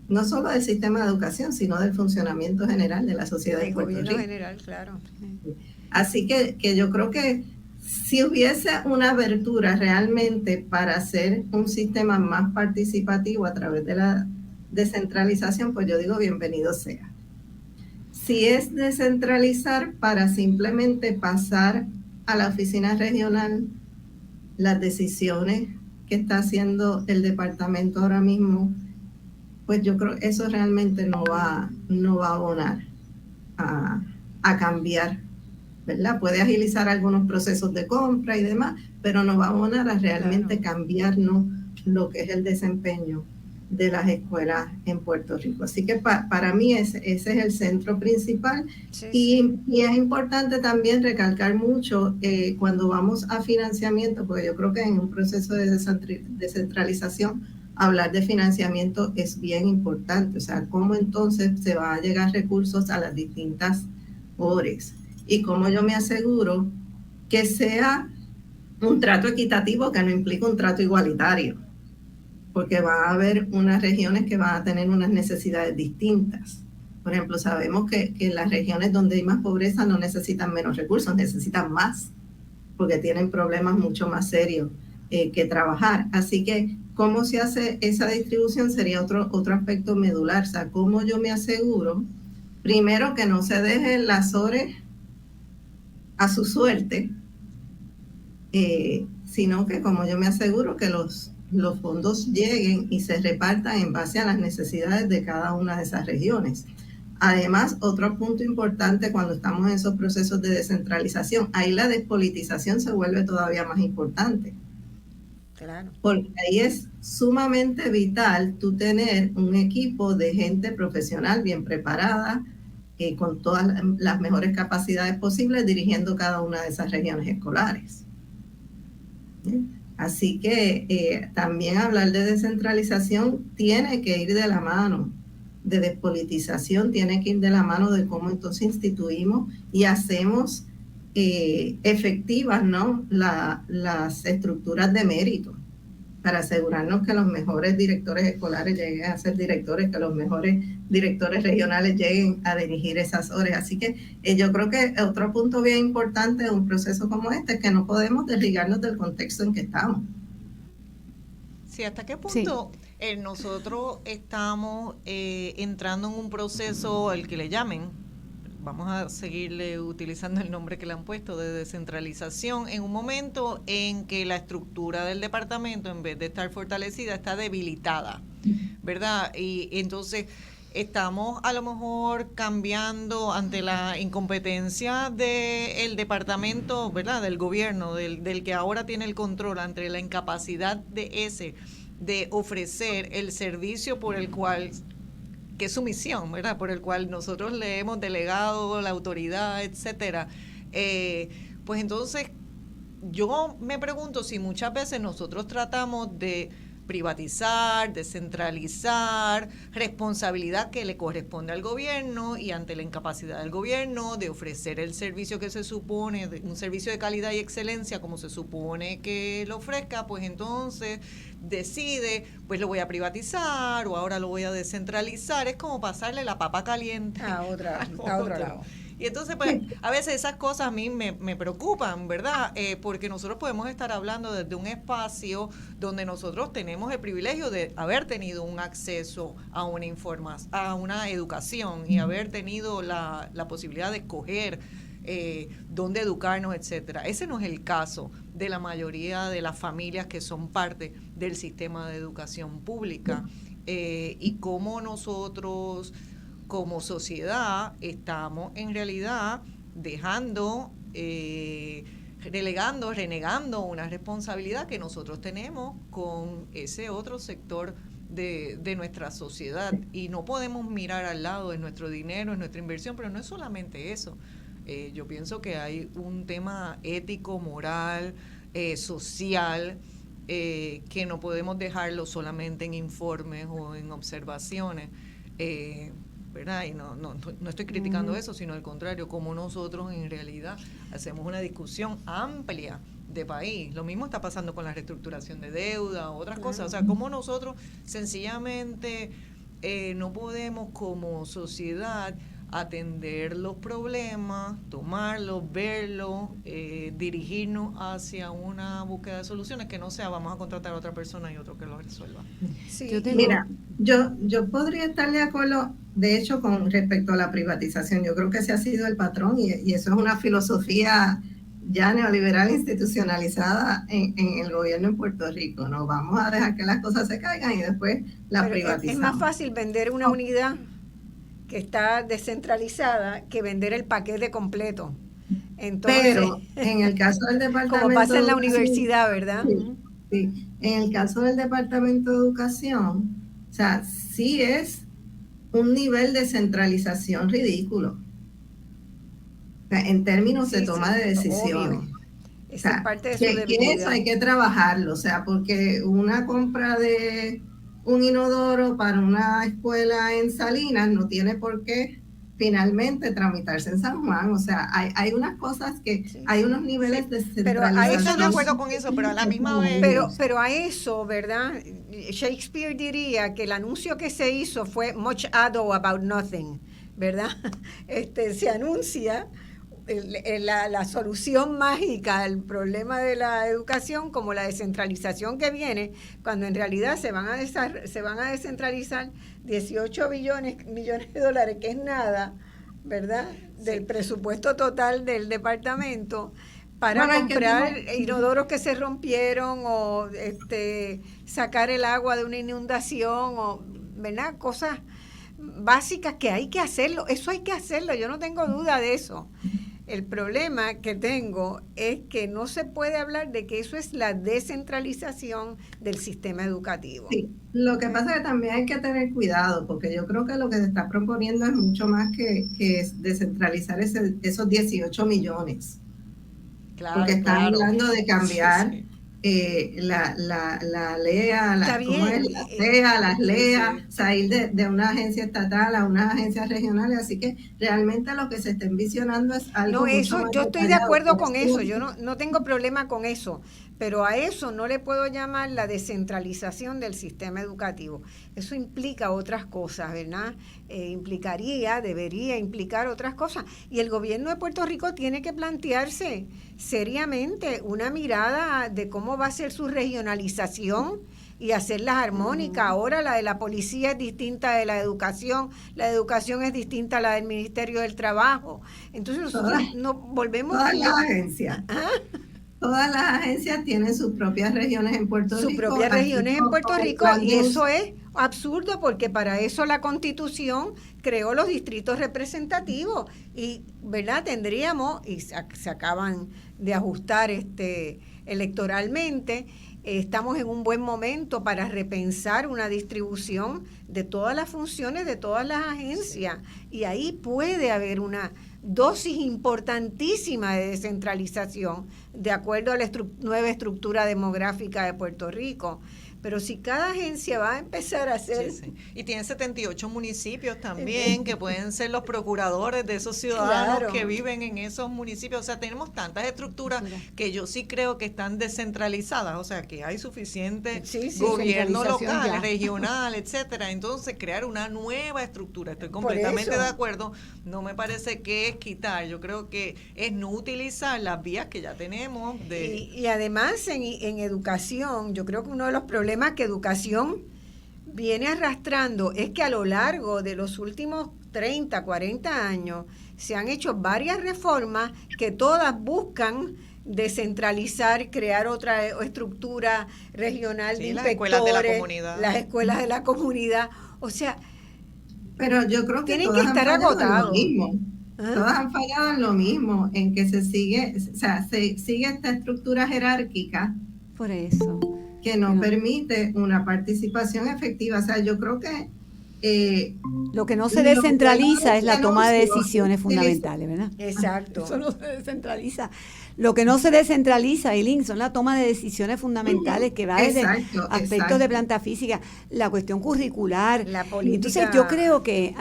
no solo del sistema de educación, sino del funcionamiento general de la sociedad de Puerto Rico. El gobierno general, claro. Así que yo creo que si hubiese una abertura realmente para hacer un sistema más participativo a través de la descentralización, pues yo digo bienvenido sea. Si es descentralizar para simplemente pasar a la oficina regional las decisiones que está haciendo el departamento ahora mismo, pues yo creo que eso realmente no va a abonar a cambiar, ¿verdad? Puede agilizar algunos procesos de compra y demás, pero no va a abonar a realmente cambiarnos lo que es el desempeño de las escuelas en Puerto Rico. Así que para mí ese es el centro principal. Sí. Y es importante también recalcar mucho cuando vamos a financiamiento, porque yo creo que en un proceso de descentralización hablar de financiamiento es bien importante, o sea, cómo entonces se va a llegar recursos a las distintas ORES y cómo yo me aseguro que sea un trato equitativo que no implica un trato igualitario, porque va a haber unas regiones que van a tener unas necesidades distintas. Por ejemplo, sabemos que las regiones donde hay más pobreza no necesitan menos recursos, necesitan más, porque tienen problemas mucho más serios que trabajar. Así que, ¿cómo se hace esa distribución? Sería otro aspecto medular. O sea, ¿cómo yo me aseguro, primero, que no se dejen las ORES a su suerte, sino que como yo me aseguro que los fondos lleguen y se repartan en base a las necesidades de cada una de esas regiones? Además, otro punto importante cuando estamos en esos procesos de descentralización, ahí la despolitización se vuelve todavía más importante. Claro. Porque ahí es sumamente vital tú tener un equipo de gente profesional bien preparada, con todas las mejores capacidades posibles dirigiendo cada una de esas regiones escolares. Así que también hablar de descentralización tiene que ir de la mano de despolitización, tiene que ir de la mano de cómo entonces instituimos y hacemos efectivas, ¿no?, las estructuras de mérito para asegurarnos que los mejores directores escolares lleguen a ser directores, que los mejores directores regionales lleguen a dirigir esas ORES. Así que yo creo que otro punto bien importante de un proceso como este es que no podemos desligarnos del contexto en que estamos. Sí, ¿hasta qué punto nosotros estamos entrando en un proceso, el que le llamen, vamos a seguirle utilizando el nombre que le han puesto, de descentralización, en un momento en que la estructura del departamento, en vez de estar fortalecida, está debilitada, ¿verdad? Y entonces estamos a lo mejor cambiando ante la incompetencia del departamento, ¿verdad?, del gobierno, del que ahora tiene el control, ante la incapacidad de ofrecer el servicio por el cual, que es su misión, ¿verdad?, por el cual nosotros le hemos delegado la autoridad, etcétera. Pues entonces yo me pregunto si muchas veces nosotros tratamos de privatizar, descentralizar, responsabilidad que le corresponde al gobierno, y ante la incapacidad del gobierno de ofrecer el servicio que se supone, un servicio de calidad y excelencia como se supone que lo ofrezca, pues entonces decide, pues lo voy a privatizar o ahora lo voy a descentralizar. Es como pasarle la papa caliente a otro lado. Y entonces, pues, a veces esas cosas a mí me preocupan, ¿verdad? Porque nosotros podemos estar hablando desde un espacio donde nosotros tenemos el privilegio de haber tenido un acceso a una educación y haber tenido la posibilidad de escoger dónde educarnos, etcétera. Ese no es el caso de la mayoría de las familias que son parte del sistema de educación pública. Y cómo nosotros, como sociedad, estamos en realidad renegando una responsabilidad que nosotros tenemos con ese otro sector de nuestra sociedad, y no podemos mirar al lado de nuestro dinero, de nuestra inversión. Pero no es solamente eso. Yo pienso que hay un tema ético, moral, social, que no podemos dejarlo solamente en informes o en observaciones, ¿verdad? Y no estoy criticando eso, sino al contrario, como nosotros en realidad hacemos una discusión amplia de país. Lo mismo está pasando con la reestructuración de deuda o otras cosas. O sea, como nosotros sencillamente no podemos como sociedad atender los problemas, tomarlos, verlos, dirigirnos hacia una búsqueda de soluciones que no sea vamos a contratar a otra persona y otro que lo resuelva. Sí. Mira, yo podría estar de acuerdo, de hecho, con respecto a la privatización. Yo creo que ese ha sido el patrón y eso es una filosofía ya neoliberal institucionalizada en el gobierno en Puerto Rico. No vamos a dejar que las cosas se caigan y después las privatizamos. Es más fácil vender una unidad que está descentralizada que vender el paquete completo. Entonces, pero en el caso del departamento, como pasa en la universidad, ¿verdad? Sí. En el caso del Departamento de Educación, sea, sí es un nivel de centralización ridículo. O sea, en términos de toma de decisiones. Obvio. Esa es parte de su debilidad. Que eso hay que trabajarlo, o sea, porque una compra de un inodoro para una escuela en Salinas no tiene por qué finalmente tramitarse en San Juan. O sea, hay unas cosas que hay unos niveles de centralización. Pero a eso estoy de acuerdo con eso, pero a la misma vez. Pero a eso, ¿verdad? Shakespeare diría que el anuncio que se hizo fue much ado about nothing, ¿verdad? Se anuncia la solución mágica al problema de la educación como la descentralización que viene, cuando en realidad se van a descentralizar 18 millones de dólares, que es nada, ¿verdad?, del presupuesto total del departamento, para comprar inodoros que se rompieron o sacar el agua de una inundación, o, ¿verdad?, cosas básicas que hay que hacerlo. Eso hay que hacerlo, yo no tengo duda de eso. El problema que tengo es que no se puede hablar de que eso es la descentralización del sistema educativo. Sí, lo que pasa es que también hay que tener cuidado, porque yo creo que lo que se está proponiendo es mucho más que descentralizar esos 18 millones. Claro, porque están hablando de cambiar la LEA, las CEA, las LEA, o sea, ir de una agencia estatal a unas agencias regionales, así que realmente lo que se está envisionando es algo mucho más detallado. Yo estoy de acuerdo con eso, yo no tengo problema con eso, pero a eso no le puedo llamar la descentralización del sistema educativo. Eso implica otras cosas, ¿verdad? Debería implicar otras cosas. Y el gobierno de Puerto Rico tiene que plantearse seriamente una mirada de cómo va a ser su regionalización y hacerlas armónicas. Ahora la de la policía es distinta de la educación es distinta a la del Ministerio del Trabajo. Entonces nosotros volvemos a las agencias. Todas las agencias tienen sus propias regiones en Puerto Rico. Sus propias regiones en Puerto Rico, y eso es absurdo, porque para eso la Constitución creó los distritos representativos y, ¿verdad?, tendríamos, y se acaban de ajustar electoralmente, estamos en un buen momento para repensar una distribución de todas las funciones de todas las agencias, y ahí puede haber una dosis importantísima de descentralización de acuerdo a la nueva estructura demográfica de Puerto Rico. Pero si cada agencia va a empezar a hacer... Sí. Y tiene 78 municipios también, que pueden ser los procuradores de esos ciudadanos que viven en esos municipios. O sea, tenemos tantas estructuras que yo sí creo que están descentralizadas. O sea, que hay suficiente gobierno local, regional, etcétera. Entonces, crear una nueva estructura. Estoy completamente de acuerdo. No me parece que es quitar. Yo creo que es no utilizar las vías que ya tenemos. Y además, en educación, yo creo que uno de los problemas que educación viene arrastrando es que a lo largo de los últimos 30, 40 años se han hecho varias reformas que todas buscan descentralizar, crear otra estructura regional de inspectores, las escuelas de la comunidad. Las escuelas de la comunidad, o sea, pero yo creo que tienen que estar agotados. Todas han fallado en lo mismo, en que se sigue esta estructura jerárquica. Por eso. Que no permite una participación efectiva. O sea, yo creo que... lo que no se descentraliza es la toma de decisiones fundamentales, ¿verdad? Exacto. Eso no se descentraliza. Lo que no se descentraliza, Eileen, son la toma de decisiones fundamentales que va desde aspectos de planta física, la cuestión curricular. La política. Entonces yo creo que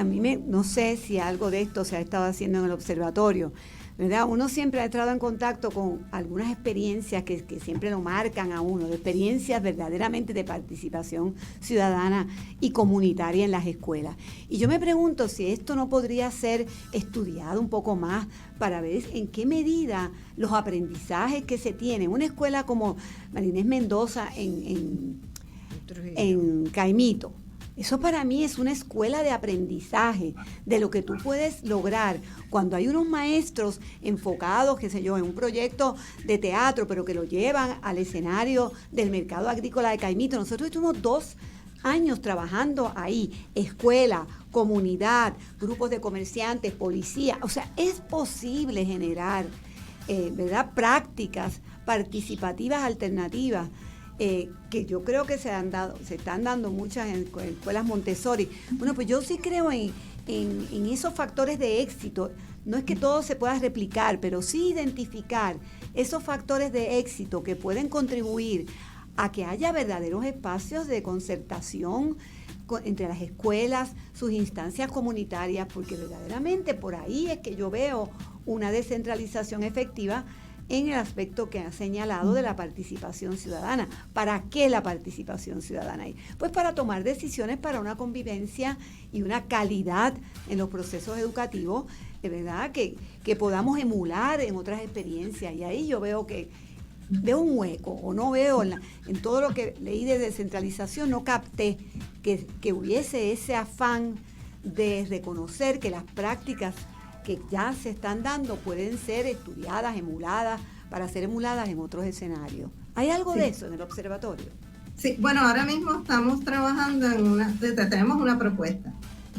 no sé si algo de esto se ha estado haciendo en el observatorio, ¿verdad? Uno siempre ha entrado en contacto con algunas experiencias que siempre lo marcan a uno, de experiencias verdaderamente de participación ciudadana y comunitaria en las escuelas. Y yo me pregunto si esto no podría ser estudiado un poco más para ver en qué medida los aprendizajes que se tienen. Una escuela como Marinés Mendoza en Caimito, eso para mí es una escuela de aprendizaje de lo que tú puedes lograr cuando hay unos maestros enfocados, qué sé yo, en un proyecto de teatro, pero que lo llevan al escenario del mercado agrícola de Caimito. Nosotros estuvimos 2 años trabajando ahí, escuela, comunidad, grupos de comerciantes, policía. O sea, es posible generar, ¿verdad?, prácticas participativas alternativas que yo creo que se están dando muchas en escuelas Montessori. Bueno, pues yo sí creo en esos factores de éxito. No es que todo se pueda replicar, pero sí identificar esos factores de éxito que pueden contribuir a que haya verdaderos espacios de concertación entre las escuelas, sus instancias comunitarias, porque verdaderamente por ahí es que yo veo una descentralización efectiva en el aspecto que ha señalado de la participación ciudadana. ¿Para qué la participación ciudadana ahí? Pues para tomar decisiones para una convivencia y una calidad en los procesos educativos, de verdad, que podamos emular en otras experiencias. Y ahí yo veo un hueco, o no veo en todo lo que leí de descentralización, no capté que hubiese ese afán de reconocer que las prácticas que ya se están dando pueden ser estudiadas, emuladas, para ser emuladas en otros escenarios. ¿Hay algo de eso en el observatorio? Sí, bueno, ahora mismo estamos trabajando tenemos una propuesta.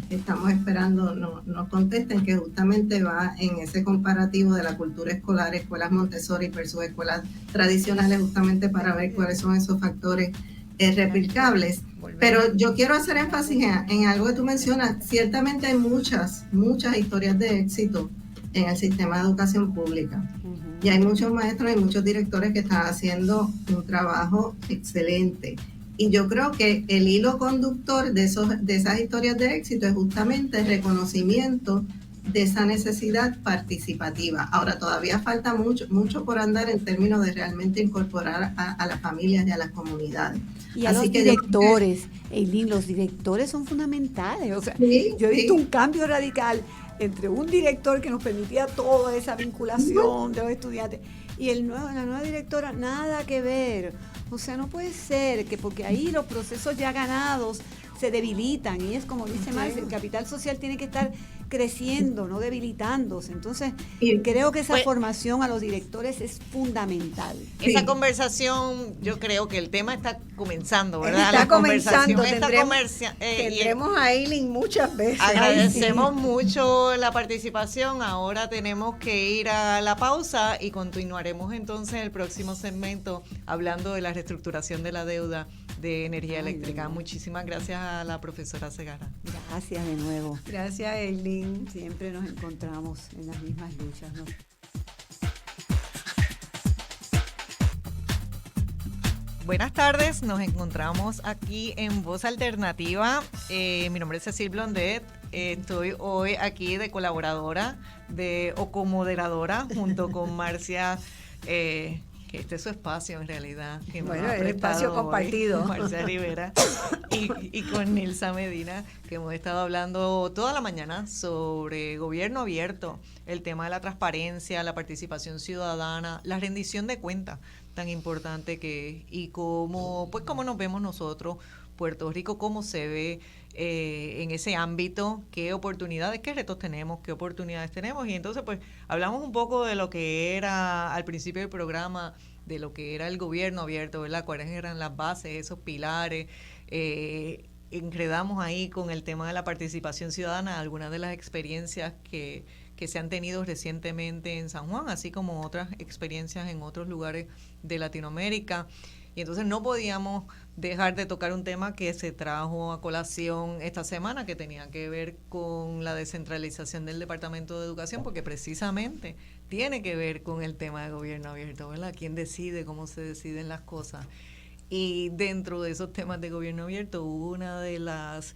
Estamos esperando nos contesten, que justamente va en ese comparativo de la cultura escolar, escuelas Montessori versus escuelas tradicionales, justamente para ver cuáles son esos factores replicables. Pero yo quiero hacer énfasis en algo que tú mencionas. Ciertamente hay muchas historias de éxito en el sistema de educación pública. Y hay muchos maestros y muchos directores que están haciendo un trabajo excelente. Y yo creo que el hilo conductor de esas historias de éxito es justamente el reconocimiento de esa necesidad participativa. Ahora, todavía falta mucho por andar en términos de realmente incorporar a las familias y a las comunidades. Y a los directores, Eileen, los directores son fundamentales. O sea, yo he visto un cambio radical entre un director que nos permitía toda esa vinculación de los estudiantes y la nueva directora, nada que ver. O sea, no puede ser que porque ahí los procesos ya ganados se debilitan, y es como dice Marcia, el capital social tiene que estar creciendo, no debilitándose. Entonces, creo que esa formación a los directores es fundamental. Esa conversación, yo creo que el tema está comenzando, ¿verdad? Está comenzando, tendremos a Eileen muchas veces. Agradecemos mucho la participación. Ahora tenemos que ir a la pausa y continuaremos entonces el próximo segmento hablando de la reestructuración de la deuda de energía eléctrica. Muchísimas gracias a la profesora Segarra. Gracias de nuevo. Gracias, Eileen. Siempre nos encontramos en las mismas luchas, ¿no? Buenas tardes, nos encontramos aquí en Voz Alternativa. Mi nombre es Cecil Blondet. Estoy hoy aquí de colaboradora o comoderadora junto con Marcia. Este es su espacio en realidad. Que bueno, el espacio compartido. Marcia Rivera y con Nilsa Medina, que hemos estado hablando toda la mañana sobre gobierno abierto, el tema de la transparencia, la participación ciudadana, la rendición de cuentas tan importante que es, y cómo nos vemos nosotros, Puerto Rico, cómo se ve en ese ámbito, qué oportunidades, qué retos tenemos, qué oportunidades tenemos. Y entonces pues hablamos un poco de lo que era al principio del programa, de lo que era el gobierno abierto, ¿verdad? Cuáles eran las bases, esos pilares. Enredamos ahí con el tema de la participación ciudadana, algunas de las experiencias que se han tenido recientemente en San Juan, así como otras experiencias en otros lugares de Latinoamérica. Y entonces no podíamos dejar de tocar un tema que se trajo a colación esta semana, que tenía que ver con la descentralización del Departamento de Educación, porque precisamente tiene que ver con el tema de gobierno abierto, ¿verdad? ¿Quién decide, cómo se deciden las cosas? Y dentro de esos temas de gobierno abierto hubo una de las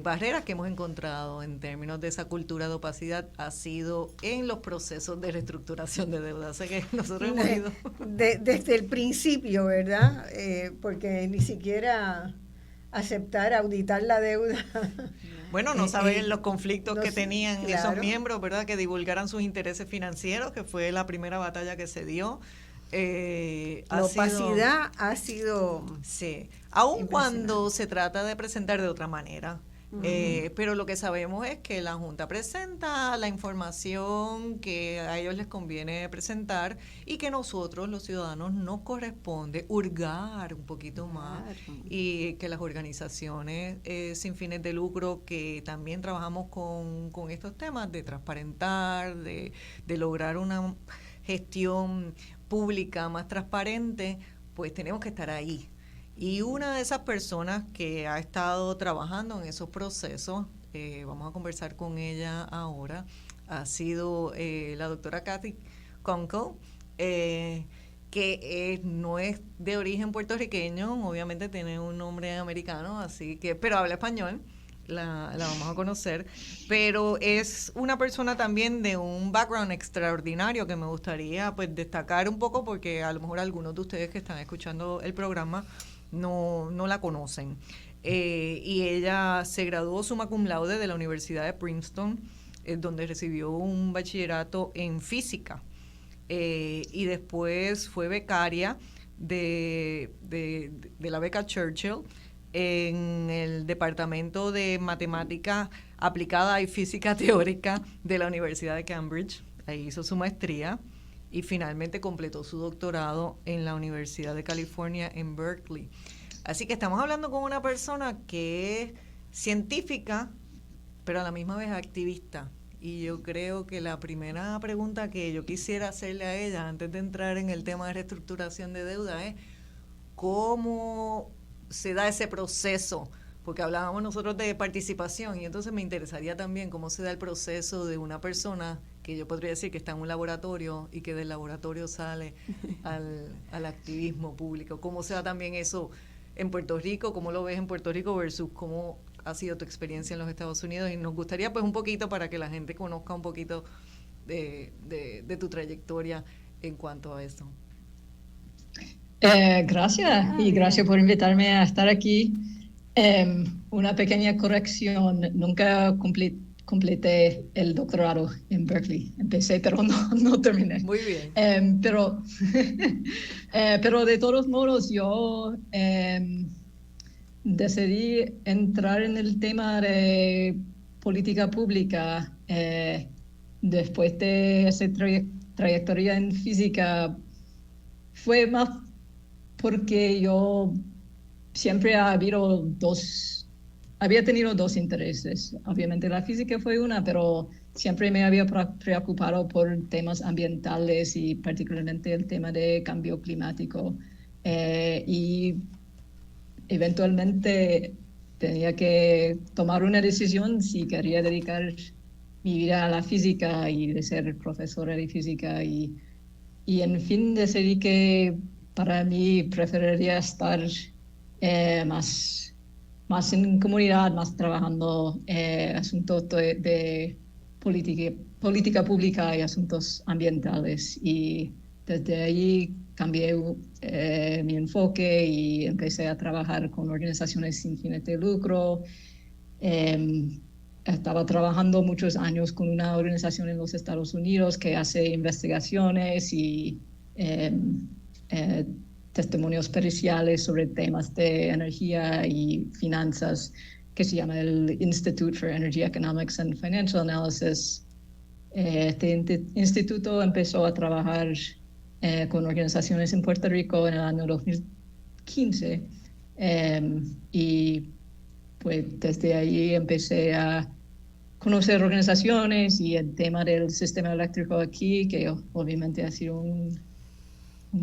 barreras que hemos encontrado en términos de esa cultura de opacidad ha sido en los procesos de reestructuración de deuda. Sé que nosotros hemos ido desde el principio, ¿verdad? Porque ni siquiera aceptar, auditar la deuda. Bueno, no saben los conflictos que tenían claro. esos miembros, ¿verdad? Que divulgaran sus intereses financieros, que fue la primera batalla que se dio. La opacidad ha sido... Sí, aun cuando se trata de presentar de otra manera. Pero lo que sabemos es que la Junta presenta la información que a ellos les conviene presentar y que nosotros, los ciudadanos, nos corresponde hurgar un poquito más, y que las organizaciones sin fines de lucro que también trabajamos con estos temas de transparentar, de lograr una gestión pública más transparente, pues tenemos que estar ahí. Y una de esas personas que ha estado trabajando en esos procesos, vamos a conversar con ella ahora, ha sido la doctora Kathy Kunkel, que no es de origen puertorriqueño, obviamente tiene un nombre americano, así que, pero habla español. La vamos a conocer, pero es una persona también de un background extraordinario que me gustaría pues destacar un poco, porque a lo mejor algunos de ustedes que están escuchando el programa no la conocen. Y ella se graduó summa cum laude de la Universidad de Princeton, donde recibió un bachillerato en física, y después fue becaria de la beca Churchill en el Departamento de Matemática Aplicada y Física Teórica de la Universidad de Cambridge. Ahí hizo su maestría y finalmente completó su doctorado en la Universidad de California en Berkeley. Así que estamos hablando con una persona que es científica, pero a la misma vez activista. Y yo creo que la primera pregunta que yo quisiera hacerle a ella antes de entrar en el tema de reestructuración de deuda es ¿cómo se da ese proceso? Porque hablábamos nosotros de participación y entonces me interesaría también cómo se da el proceso de una persona que yo podría decir que está en un laboratorio y que del laboratorio sale al activismo público. ¿Cómo se da también eso en Puerto Rico? ¿Cómo lo ves en Puerto Rico versus cómo ha sido tu experiencia en los Estados Unidos? Y nos gustaría pues un poquito para que la gente conozca un poquito de tu trayectoria en cuanto a eso. Gracias y gracias por invitarme a estar aquí. Una pequeña corrección, nunca completé el doctorado en Berkeley. Empecé, pero no terminé. Muy bien. Pero de todos modos, yo decidí entrar en el tema de política pública después de esa trayectoria en física. Fue más porque yo siempre había tenido dos intereses. Obviamente la física fue una, pero siempre me había preocupado por temas ambientales y particularmente el tema de cambio climático. Y eventualmente tenía que tomar una decisión si quería dedicar mi vida a la física y de ser profesora de física. Y en fin decidí que para mí preferiría estar más en comunidad, más trabajando asuntos de política pública y asuntos ambientales. Y desde ahí cambié mi enfoque y empecé a trabajar con organizaciones sin fines de lucro. Estaba trabajando muchos años con una organización en los Estados Unidos que hace investigaciones y testimonios periciales sobre temas de energía y finanzas, que se llama el Institute for Energy Economics and Financial Analysis. Este instituto empezó a trabajar con organizaciones en Puerto Rico en el año 2015 y pues desde ahí empecé a conocer organizaciones y el tema del sistema eléctrico aquí, que obviamente ha sido un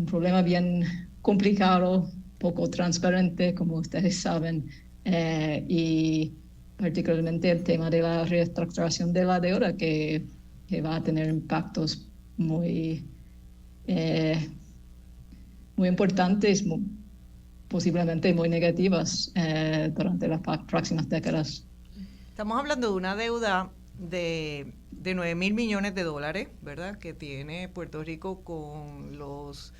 problema bien complicado, poco transparente, como ustedes saben, y particularmente el tema de la reestructuración de la deuda, que va a tener impactos muy importantes, posiblemente muy negativas durante las próximas décadas. Estamos hablando de una deuda de 9,000 millones de dólares, ¿verdad?, que tiene Puerto Rico con los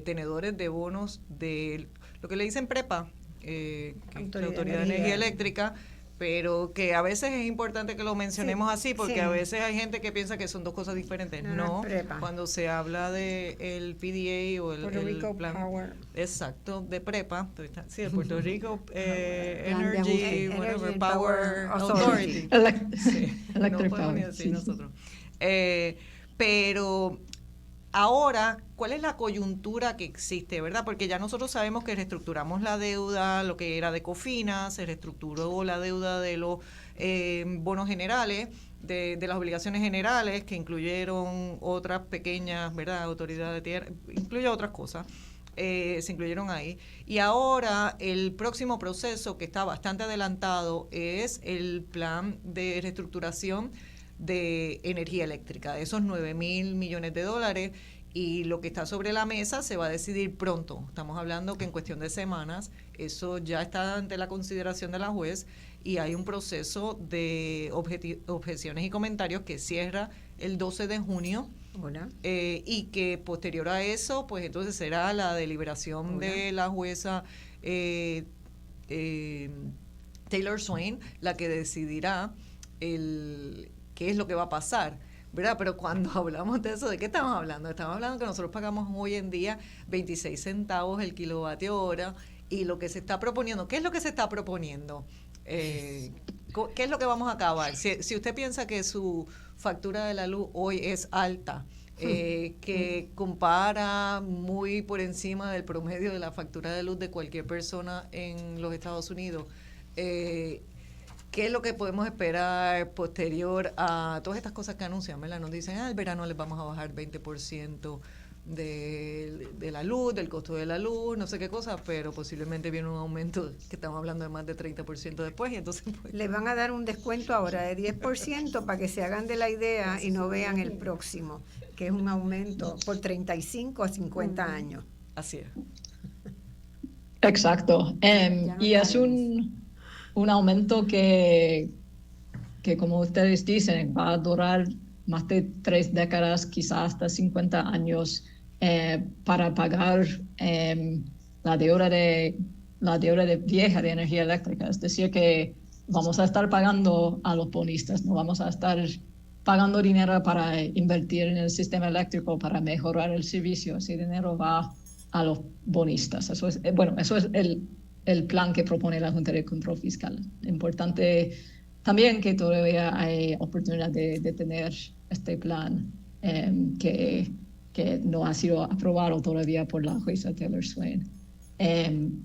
tenedores de bonos de lo que le dicen PREPA, que es la Autoridad de Energía Eléctrica, pero que a veces es importante que lo mencionemos así, porque a veces hay gente que piensa que son dos cosas diferentes. No, cuando se habla de el PDA o el plan Power. Exacto, de PREPA, sí, el Puerto Rico Energy Power Authority. Electric Power. Decir nosotros. Pero ahora, ¿cuál es la coyuntura que existe, verdad? Porque ya nosotros sabemos que reestructuramos la deuda, lo que era de COFINA, se reestructuró la deuda de los bonos generales, de las obligaciones generales, que incluyeron otras pequeñas, ¿verdad? Autoridad de tierra, incluye otras cosas. se incluyeron ahí. Y ahora el próximo proceso, que está bastante adelantado, es el plan de reestructuración de energía eléctrica, de esos 9.000 millones de dólares. Y lo que está sobre la mesa se va a decidir pronto. Estamos hablando que en cuestión de semanas eso ya está ante la consideración de la juez y hay un proceso de objeciones y comentarios que cierra el 12 de junio. Hola. Y que posterior a eso, pues entonces será la deliberación Hola. de la jueza Taylor Swain la que decidirá qué es lo que va a pasar, ¿verdad? Pero cuando hablamos de eso, ¿de qué estamos hablando? Estamos hablando que nosotros pagamos hoy en día 26 centavos el kilovatio hora y lo que se está proponiendo, ¿qué es lo que se está proponiendo? ¿Qué es lo que vamos a acabar? Si usted piensa que su factura de la luz hoy es alta, que compara muy por encima del promedio de la factura de luz de cualquier persona en los Estados Unidos, ¿qué es lo que podemos esperar posterior a todas estas cosas que anuncian, ¿verdad? Nos dicen, el verano les vamos a bajar 20% de la luz, del costo de la luz, no sé qué cosa, pero posiblemente viene un aumento que estamos hablando de más de 30% después y entonces pues, Les van a dar un descuento ahora de 10% para que se hagan de la idea y no vean el próximo, que es un aumento por 35 a 50 años. así es. Exacto. Y es un aumento que, como ustedes dicen, va a durar más de 3 décadas, quizás hasta 50 años, para pagar la deuda de vieja de energía eléctrica. Es decir, que vamos a estar pagando a los bonistas, no vamos a estar pagando dinero para invertir en el sistema eléctrico, para mejorar el servicio. Ese dinero va a los bonistas. Eso es el plan que propone la Junta de Control Fiscal. Importante también que todavía hay oportunidad de tener este plan que no ha sido aprobado todavía por la jueza Taylor Swain.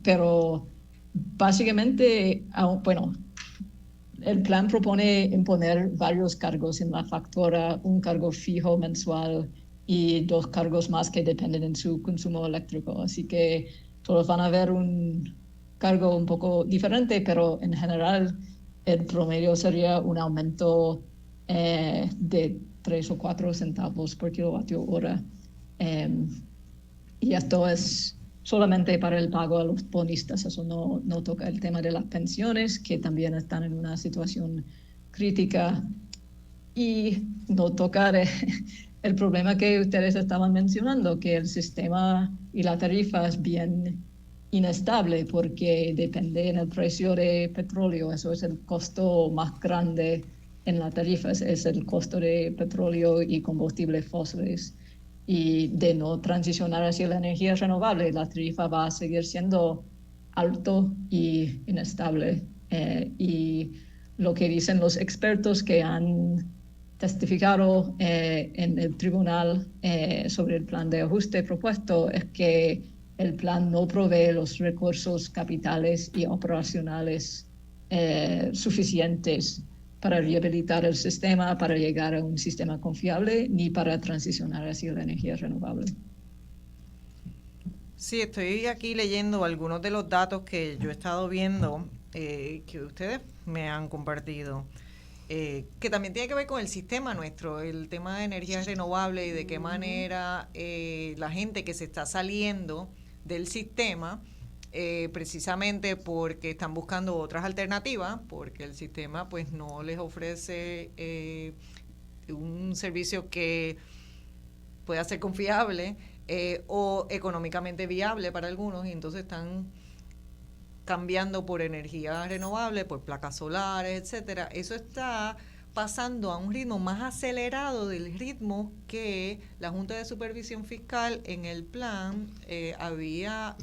Pero básicamente, el plan propone imponer varios cargos en la factura, un cargo fijo mensual y 2 cargos más que dependen en su consumo eléctrico. Así que todos van a ver un cargo un poco diferente, pero en general el promedio sería un aumento de 3 o 4 centavos por kilovatio hora. Y esto es solamente para el pago a los bonistas. Eso no toca el tema de las pensiones, que también están en una situación crítica. Y no toca el problema que ustedes estaban mencionando, que el sistema y la tarifa es bien inestable porque depende en el precio de petróleo. Eso es el costo más grande en la tarifa, es el costo de petróleo y combustibles fósiles. Y de no transicionar hacia la energía renovable, la tarifa va a seguir siendo alto y inestable. Y lo que dicen los expertos que han testificado en el tribunal sobre el plan de ajuste propuesto es que el plan no provee los recursos capitales y operacionales suficientes para rehabilitar el sistema, para llegar a un sistema confiable, ni para transicionar hacia la energía renovable. Sí, estoy aquí leyendo algunos de los datos que yo he estado viendo, que ustedes me han compartido, que también tiene que ver con el sistema nuestro, el tema de energías renovables y de qué manera la gente que se está saliendo del sistema, precisamente porque están buscando otras alternativas, porque el sistema pues no les ofrece un servicio que pueda ser confiable o económicamente viable para algunos, y entonces están cambiando por energía renovable, por placas solares, etcétera. Eso está pasando a un ritmo más acelerado del ritmo que la Junta de Supervisión Fiscal en el plan había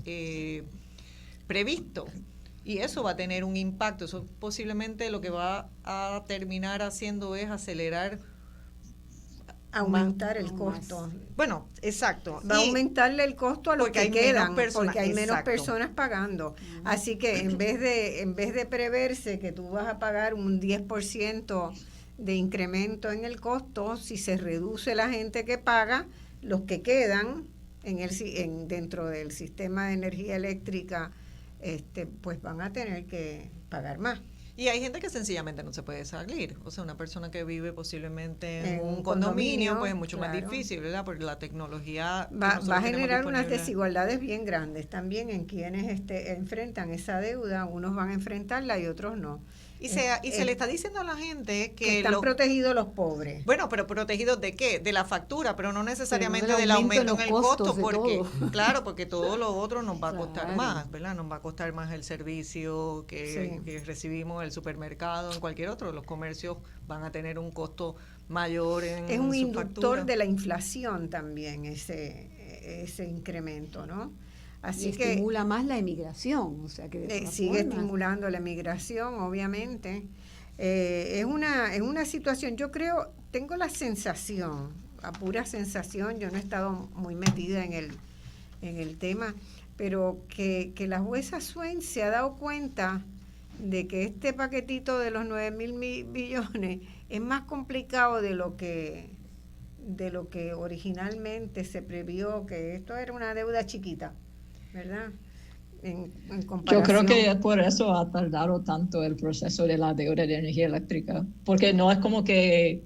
previsto, y eso va a tener un impacto. Eso posiblemente lo que va a terminar haciendo es aumentar el costo. Bueno, exacto. Va a aumentarle el costo a los que quedan, porque hay menos exacto. personas pagando. Así que en vez de preverse que tú vas a pagar un 10% de incremento en el costo, si se reduce la gente que paga, los que quedan dentro del sistema de energía eléctrica, pues van a tener que pagar más. Y hay gente que sencillamente no se puede salir. O sea, una persona que vive posiblemente en un condominio, pues es mucho más difícil, ¿verdad? Porque la tecnología va a generar unas desigualdades bien grandes también en quienes enfrentan esa deuda. Unos van a enfrentarla y otros no. Y se le está diciendo a la gente que están protegidos los pobres. Bueno, pero ¿protegidos de qué? De la factura, pero no necesariamente del aumento en el costo, porque claro, porque todo lo otro nos va a costar más, ¿verdad? Nos va a costar más el servicio que recibimos, el supermercado, en cualquier otro. Los comercios van a tener un costo mayor en es un su inductor factura. de la inflación también ese incremento, ¿no? Así que estimula más la emigración, o sea que sigue estimulando la emigración, obviamente. Es una situación, yo creo, tengo la sensación, a pura sensación, yo no he estado muy metida en el tema, pero que la jueza Swain se ha dado cuenta de que este paquetito de los 9.000 billones es más complicado de lo que originalmente se previó, que esto era una deuda chiquita, ¿verdad? En comparación. Yo creo que por eso ha tardado tanto el proceso de la deuda de energía eléctrica, porque no es como que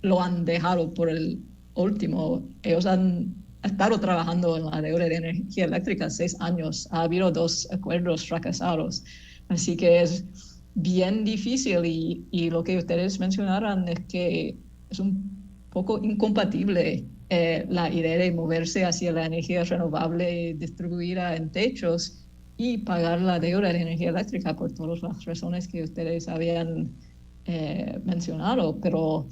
lo han dejado por el último. Ellos han estado trabajando en la deuda de energía eléctrica 6 años. Ha habido 2 acuerdos fracasados. Así que es bien difícil y lo que ustedes mencionaron es que es un poco incompatible la idea de moverse hacia la energía renovable distribuida en techos y pagar la deuda de energía eléctrica por todas las razones que ustedes habían mencionado. Pero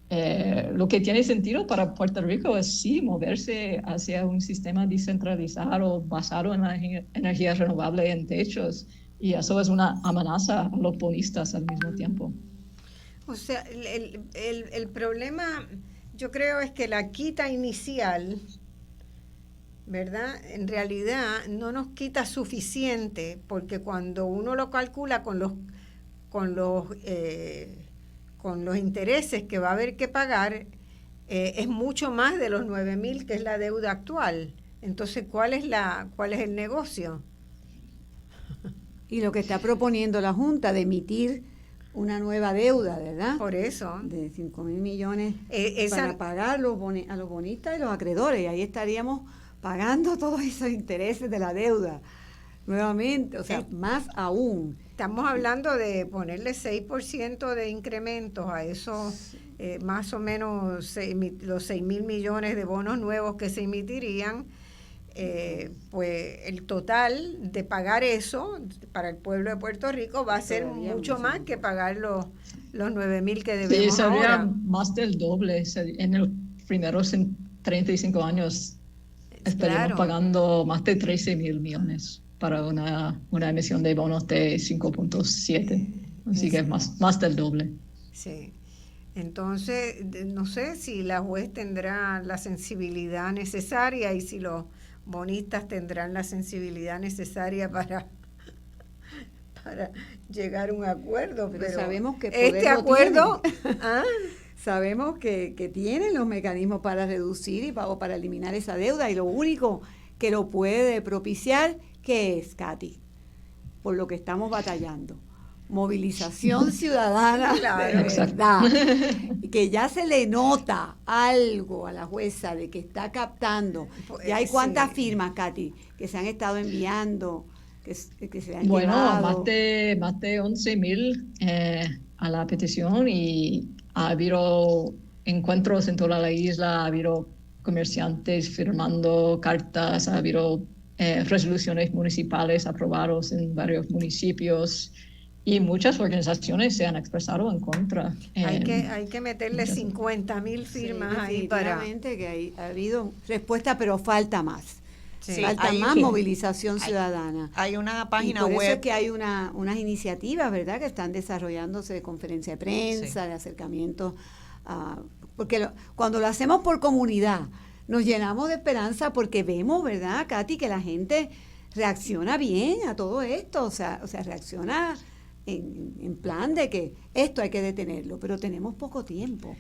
lo que tiene sentido para Puerto Rico es sí moverse hacia un sistema descentralizado basado en la energía renovable en techos, y eso es una amenaza a los bonistas al mismo tiempo. O sea, el problema, yo creo, es que la quita inicial, ¿verdad? En realidad no nos quita suficiente, porque cuando uno lo calcula con los intereses que va a haber que pagar, es mucho más de los 9.000, que es la deuda actual. Entonces, ¿cuál es el negocio? Y lo que está proponiendo la Junta de emitir una nueva deuda, ¿verdad? Por eso. De 5.000 millones para pagar a los bonistas y los acreedores. Y ahí estaríamos pagando todos esos intereses de la deuda nuevamente, o sea, más aún. Estamos hablando de ponerle 6% de incrementos a esos más o menos los 6.000 millones de bonos nuevos que se emitirían. Pues el total de pagar eso para el pueblo de Puerto Rico va a ser mucho más que pagar los 9.000 que debemos sería ahora. Más del doble. En los primeros 35 años estaríamos pagando más de 13.000 millones para una emisión de bonos de 5.7. Así que es más del doble. Sí. Entonces, no sé si la juez tendrá la sensibilidad necesaria y si los bonistas tendrán la sensibilidad necesaria para llegar a un acuerdo. Pero sabemos que este acuerdo sabemos que tienen los mecanismos para reducir o para eliminar esa deuda, y lo único que lo puede propiciar, ¿qué es, Katy? Por lo que estamos batallando. Movilización ciudadana, claro, de verdad, que ya se le nota algo a la jueza de que está captando. ¿Ya hay cuántas firmas, Katy, que se han estado enviando, que se han llevado? Más de 11.000 a la petición, y ha habido encuentros en toda la isla, ha habido comerciantes firmando cartas, ha habido resoluciones municipales aprobadas en varios municipios. Y muchas organizaciones se han expresado en contra. Hay que meterle 50.000 firmas ahí para... que ha habido respuesta, pero falta más. Sí, falta más movilización ciudadana. Hay una página por web. Eso es que hay unas iniciativas, ¿verdad?, que están desarrollándose, de conferencia de prensa, de acercamiento. Porque cuando lo hacemos por comunidad, nos llenamos de esperanza porque vemos, ¿verdad, Katy?, que la gente reacciona bien a todo esto. O sea reacciona en plan de que esto hay que detenerlo, pero tenemos poco tiempo.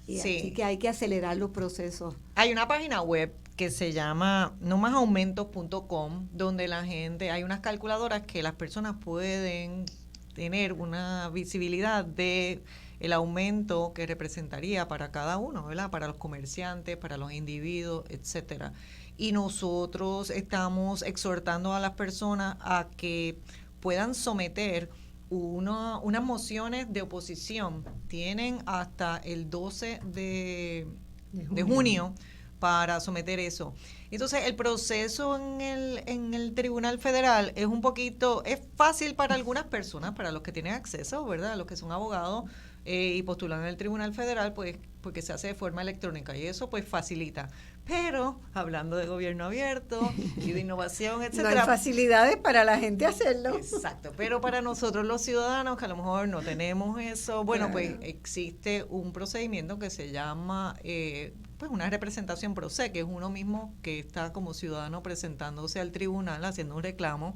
Y Sí. así que hay que acelerar los procesos. Hay una página web que se llama nomasaumentos.com, donde la gente, hay unas calculadoras que las personas pueden tener una visibilidad de el aumento que representaría para cada uno, ¿verdad? Para los comerciantes, para los individuos, etcétera. Y nosotros estamos exhortando a las personas a que puedan someter unas mociones de oposición. Tienen hasta el 12 de junio para someter eso. Entonces, el proceso en el Tribunal Federal es es fácil para algunas personas, para los que tienen acceso, ¿verdad? Los que son abogados y postulan en el Tribunal Federal, pues porque se hace de forma electrónica y eso pues facilita. Pero, hablando de gobierno abierto y de innovación, etcétera. No hay facilidades para la gente hacerlo. Exacto, pero para nosotros los ciudadanos que a lo mejor no tenemos eso, bueno, Claro. pues existe un procedimiento que se llama pues una representación pro se, que es uno mismo que está como ciudadano presentándose al tribunal haciendo un reclamo.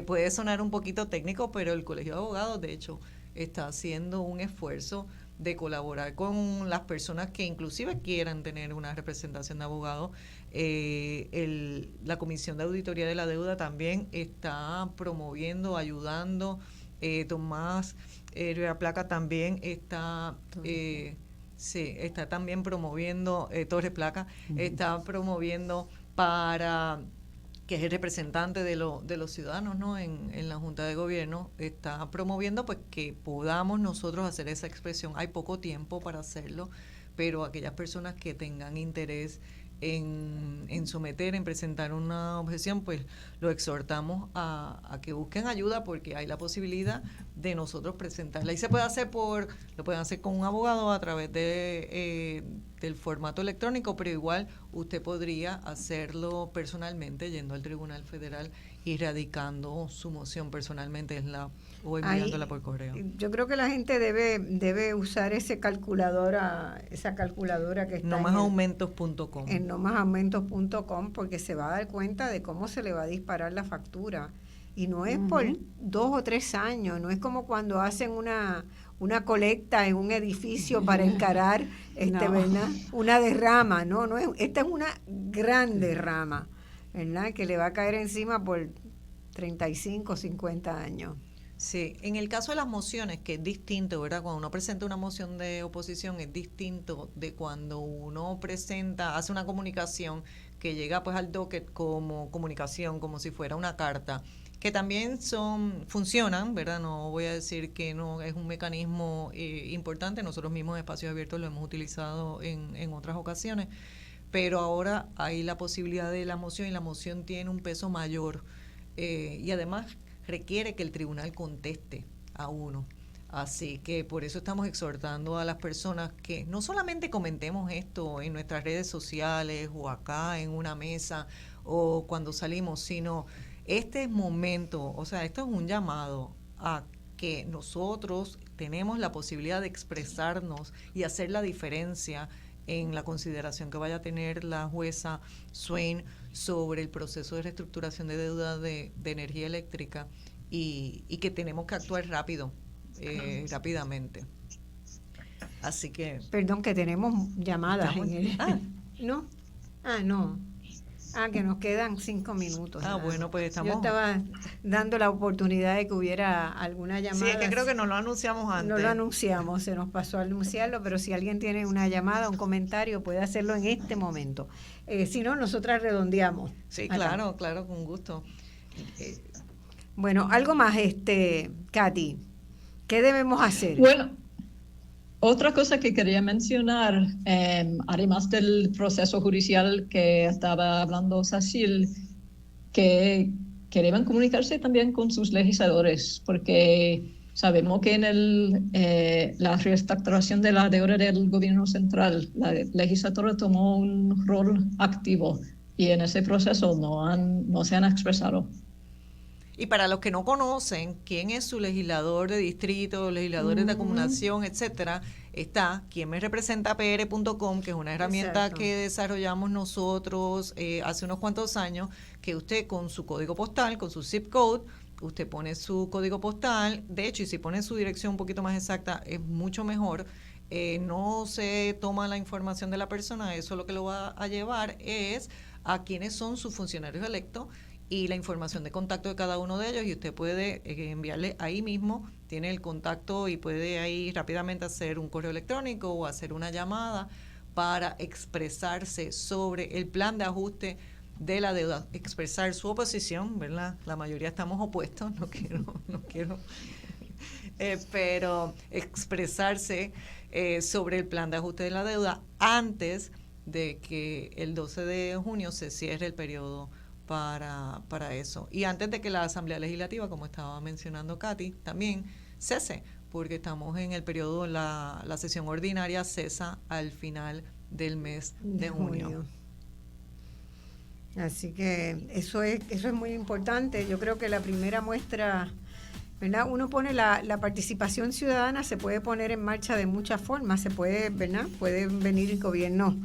Puede sonar un poquito técnico, pero el Colegio de Abogados, de hecho, está haciendo un esfuerzo de colaborar con las personas que inclusive quieran tener una representación de abogado. La Comisión de Auditoría de la Deuda también está promoviendo, ayudando. Tomás Placa también está está también promoviendo, Torres Placa, está promoviendo para que es el representante de los ciudadanos, ¿no? En la Junta de Gobierno, está promoviendo pues que podamos nosotros hacer esa expresión. Hay poco tiempo para hacerlo, pero aquellas personas que tengan interés en someter, en presentar una objeción, pues lo exhortamos a que busquen ayuda, porque hay la posibilidad de nosotros presentarla. Y se puede hacer lo pueden hacer con un abogado a través del formato electrónico, pero igual usted podría hacerlo personalmente yendo al Tribunal Federal y radicando su moción personalmente o enviándola por correo. Yo creo que la gente debe usar esa calculadora que está nomasaumentos.com. en nomasaumentos.com, porque se va a dar cuenta de cómo se le va a disparar la factura. Y no es por 2 o 3 años, no es como cuando hacen una colecta en un edificio para encarar ¿verdad? Una derrama, no es, esta es una gran derrama, ¿verdad? Que le va a caer encima por 35, 50 años. Sí, en el caso de las mociones, que es distinto, ¿verdad? Cuando uno presenta una moción de oposición es distinto de cuando uno hace una comunicación que llega pues al docket como comunicación, como si fuera una carta, que también funcionan, ¿verdad? No voy a decir que no es un mecanismo importante, nosotros mismos en Espacios Abiertos lo hemos utilizado en otras ocasiones, pero ahora hay la posibilidad de la moción y la moción tiene un peso mayor y además requiere que el tribunal conteste a uno. Así que por eso estamos exhortando a las personas que no solamente comentemos esto en nuestras redes sociales o acá en una mesa o cuando salimos, sino este momento, o sea, esto es un llamado a que nosotros tenemos la posibilidad de expresarnos y hacer la diferencia en la consideración que vaya a tener la jueza Swain sobre el proceso de reestructuración de deuda de energía eléctrica y que tenemos que actuar rápidamente. Así que... Perdón, que tenemos llamadas. ¿No? No. Que nos quedan 5 minutos. Bueno, pues estamos... Yo estaba dando la oportunidad de que hubiera alguna llamada. Sí, es que creo que no lo anunciamos antes. No lo anunciamos, se nos pasó a anunciarlo, pero si alguien tiene una llamada, un comentario, puede hacerlo en este momento. Si no, nosotras redondeamos. Sí, claro, con gusto. Bueno, algo más, Katy, ¿qué debemos hacer? Bueno, otra cosa que quería mencionar, además del proceso judicial que estaba hablando Cecil, que deben comunicarse también con sus legisladores, porque sabemos que en la reestructuración de la deuda del gobierno central, la legislatura tomó un rol activo y en ese proceso no se han expresado. Y para los que no conocen quién es su legislador de distrito, legisladores de acumulación, etcétera, está quien me representa pr.com, que es una herramienta que desarrollamos nosotros hace unos cuantos años, que usted con su código postal, con su zip code, usted pone su código postal, de hecho, y si pone su dirección un poquito más exacta, es mucho mejor. no se toma la información de la persona, eso lo que lo va a llevar es a quiénes son sus funcionarios electos y la información de contacto de cada uno de ellos, y usted puede enviarle ahí mismo, tiene el contacto y puede ahí rápidamente hacer un correo electrónico o hacer una llamada para expresarse sobre el plan de ajuste de la deuda, expresar su oposición, ¿verdad? La mayoría estamos opuestos, no quiero pero expresarse sobre el plan de ajuste de la deuda antes de que el 12 de junio se cierre el periodo para eso. Y antes de que la Asamblea Legislativa, como estaba mencionando Katy, también cese, porque estamos en el periodo, la sesión ordinaria cesa al final del mes de junio. Así que eso es muy importante. Yo creo que la primera muestra, ¿verdad? Uno pone la participación ciudadana, se puede poner en marcha de muchas formas, se puede, ¿verdad? Pueden venir gobiernos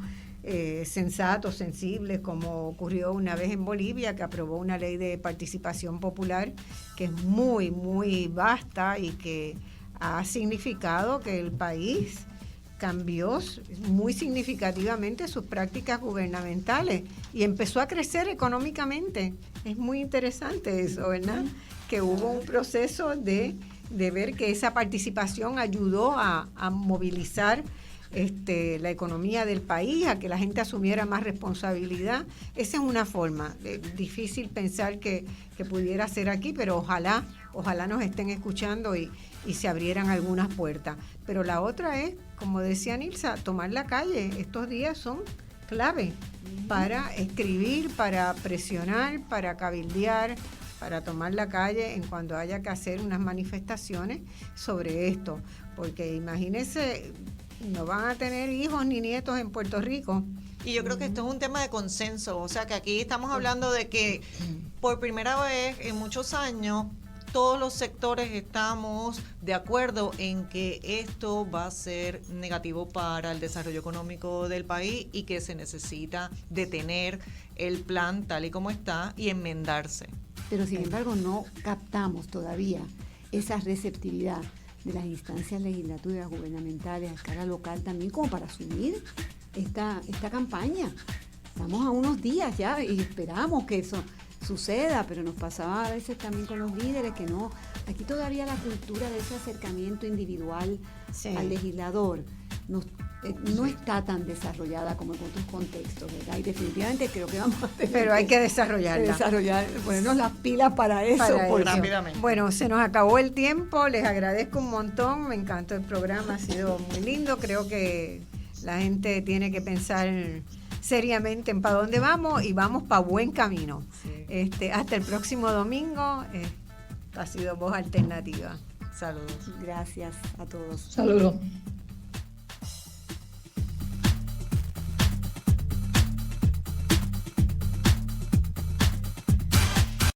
sensatos, sensibles, como ocurrió una vez en Bolivia, que aprobó una ley de participación popular que es muy, muy vasta y que ha significado que el país cambió muy significativamente sus prácticas gubernamentales y empezó a crecer económicamente. Es muy interesante eso, ¿verdad? Que hubo un proceso de ver que esa participación ayudó a movilizar la economía del país, a que la gente asumiera más responsabilidad. Esa es una forma. Difícil pensar que pudiera ser aquí, pero ojalá nos estén escuchando y se abrieran algunas puertas. Pero la otra es, como decía Nilsa, tomar la calle. Estos días son clave para escribir, para presionar, para cabildear, para tomar la calle en cuando haya que hacer unas manifestaciones sobre esto. Porque imagínense, no van a tener hijos ni nietos en Puerto Rico. Y yo creo que esto es un tema de consenso, o sea que aquí estamos hablando de que por primera vez en muchos años todos los sectores estamos de acuerdo en que esto va a ser negativo para el desarrollo económico del país y que se necesita detener el plan tal y como está y enmendarse. Pero sin embargo no captamos todavía esa receptividad de las instancias legislativas gubernamentales a escala local también como para asumir esta campaña. Estamos a unos días ya y esperamos que eso suceda, pero nos pasaba a veces también con los líderes que no, aquí todavía la cultura de ese acercamiento individual al legislador no está tan desarrollada como en otros contextos, ¿verdad? Y definitivamente creo que vamos a tener pero hay que desarrollarla. Ponernos las pilas para eso. Rápidamente. Bueno, se nos acabó el tiempo, les agradezco un montón, me encantó el programa, ha sido muy lindo, creo que la gente tiene que pensar seriamente en para dónde vamos y vamos para buen camino. Sí. Hasta el próximo domingo, ha sido Voz Alternativa. Saludos. Gracias a todos. Saludos.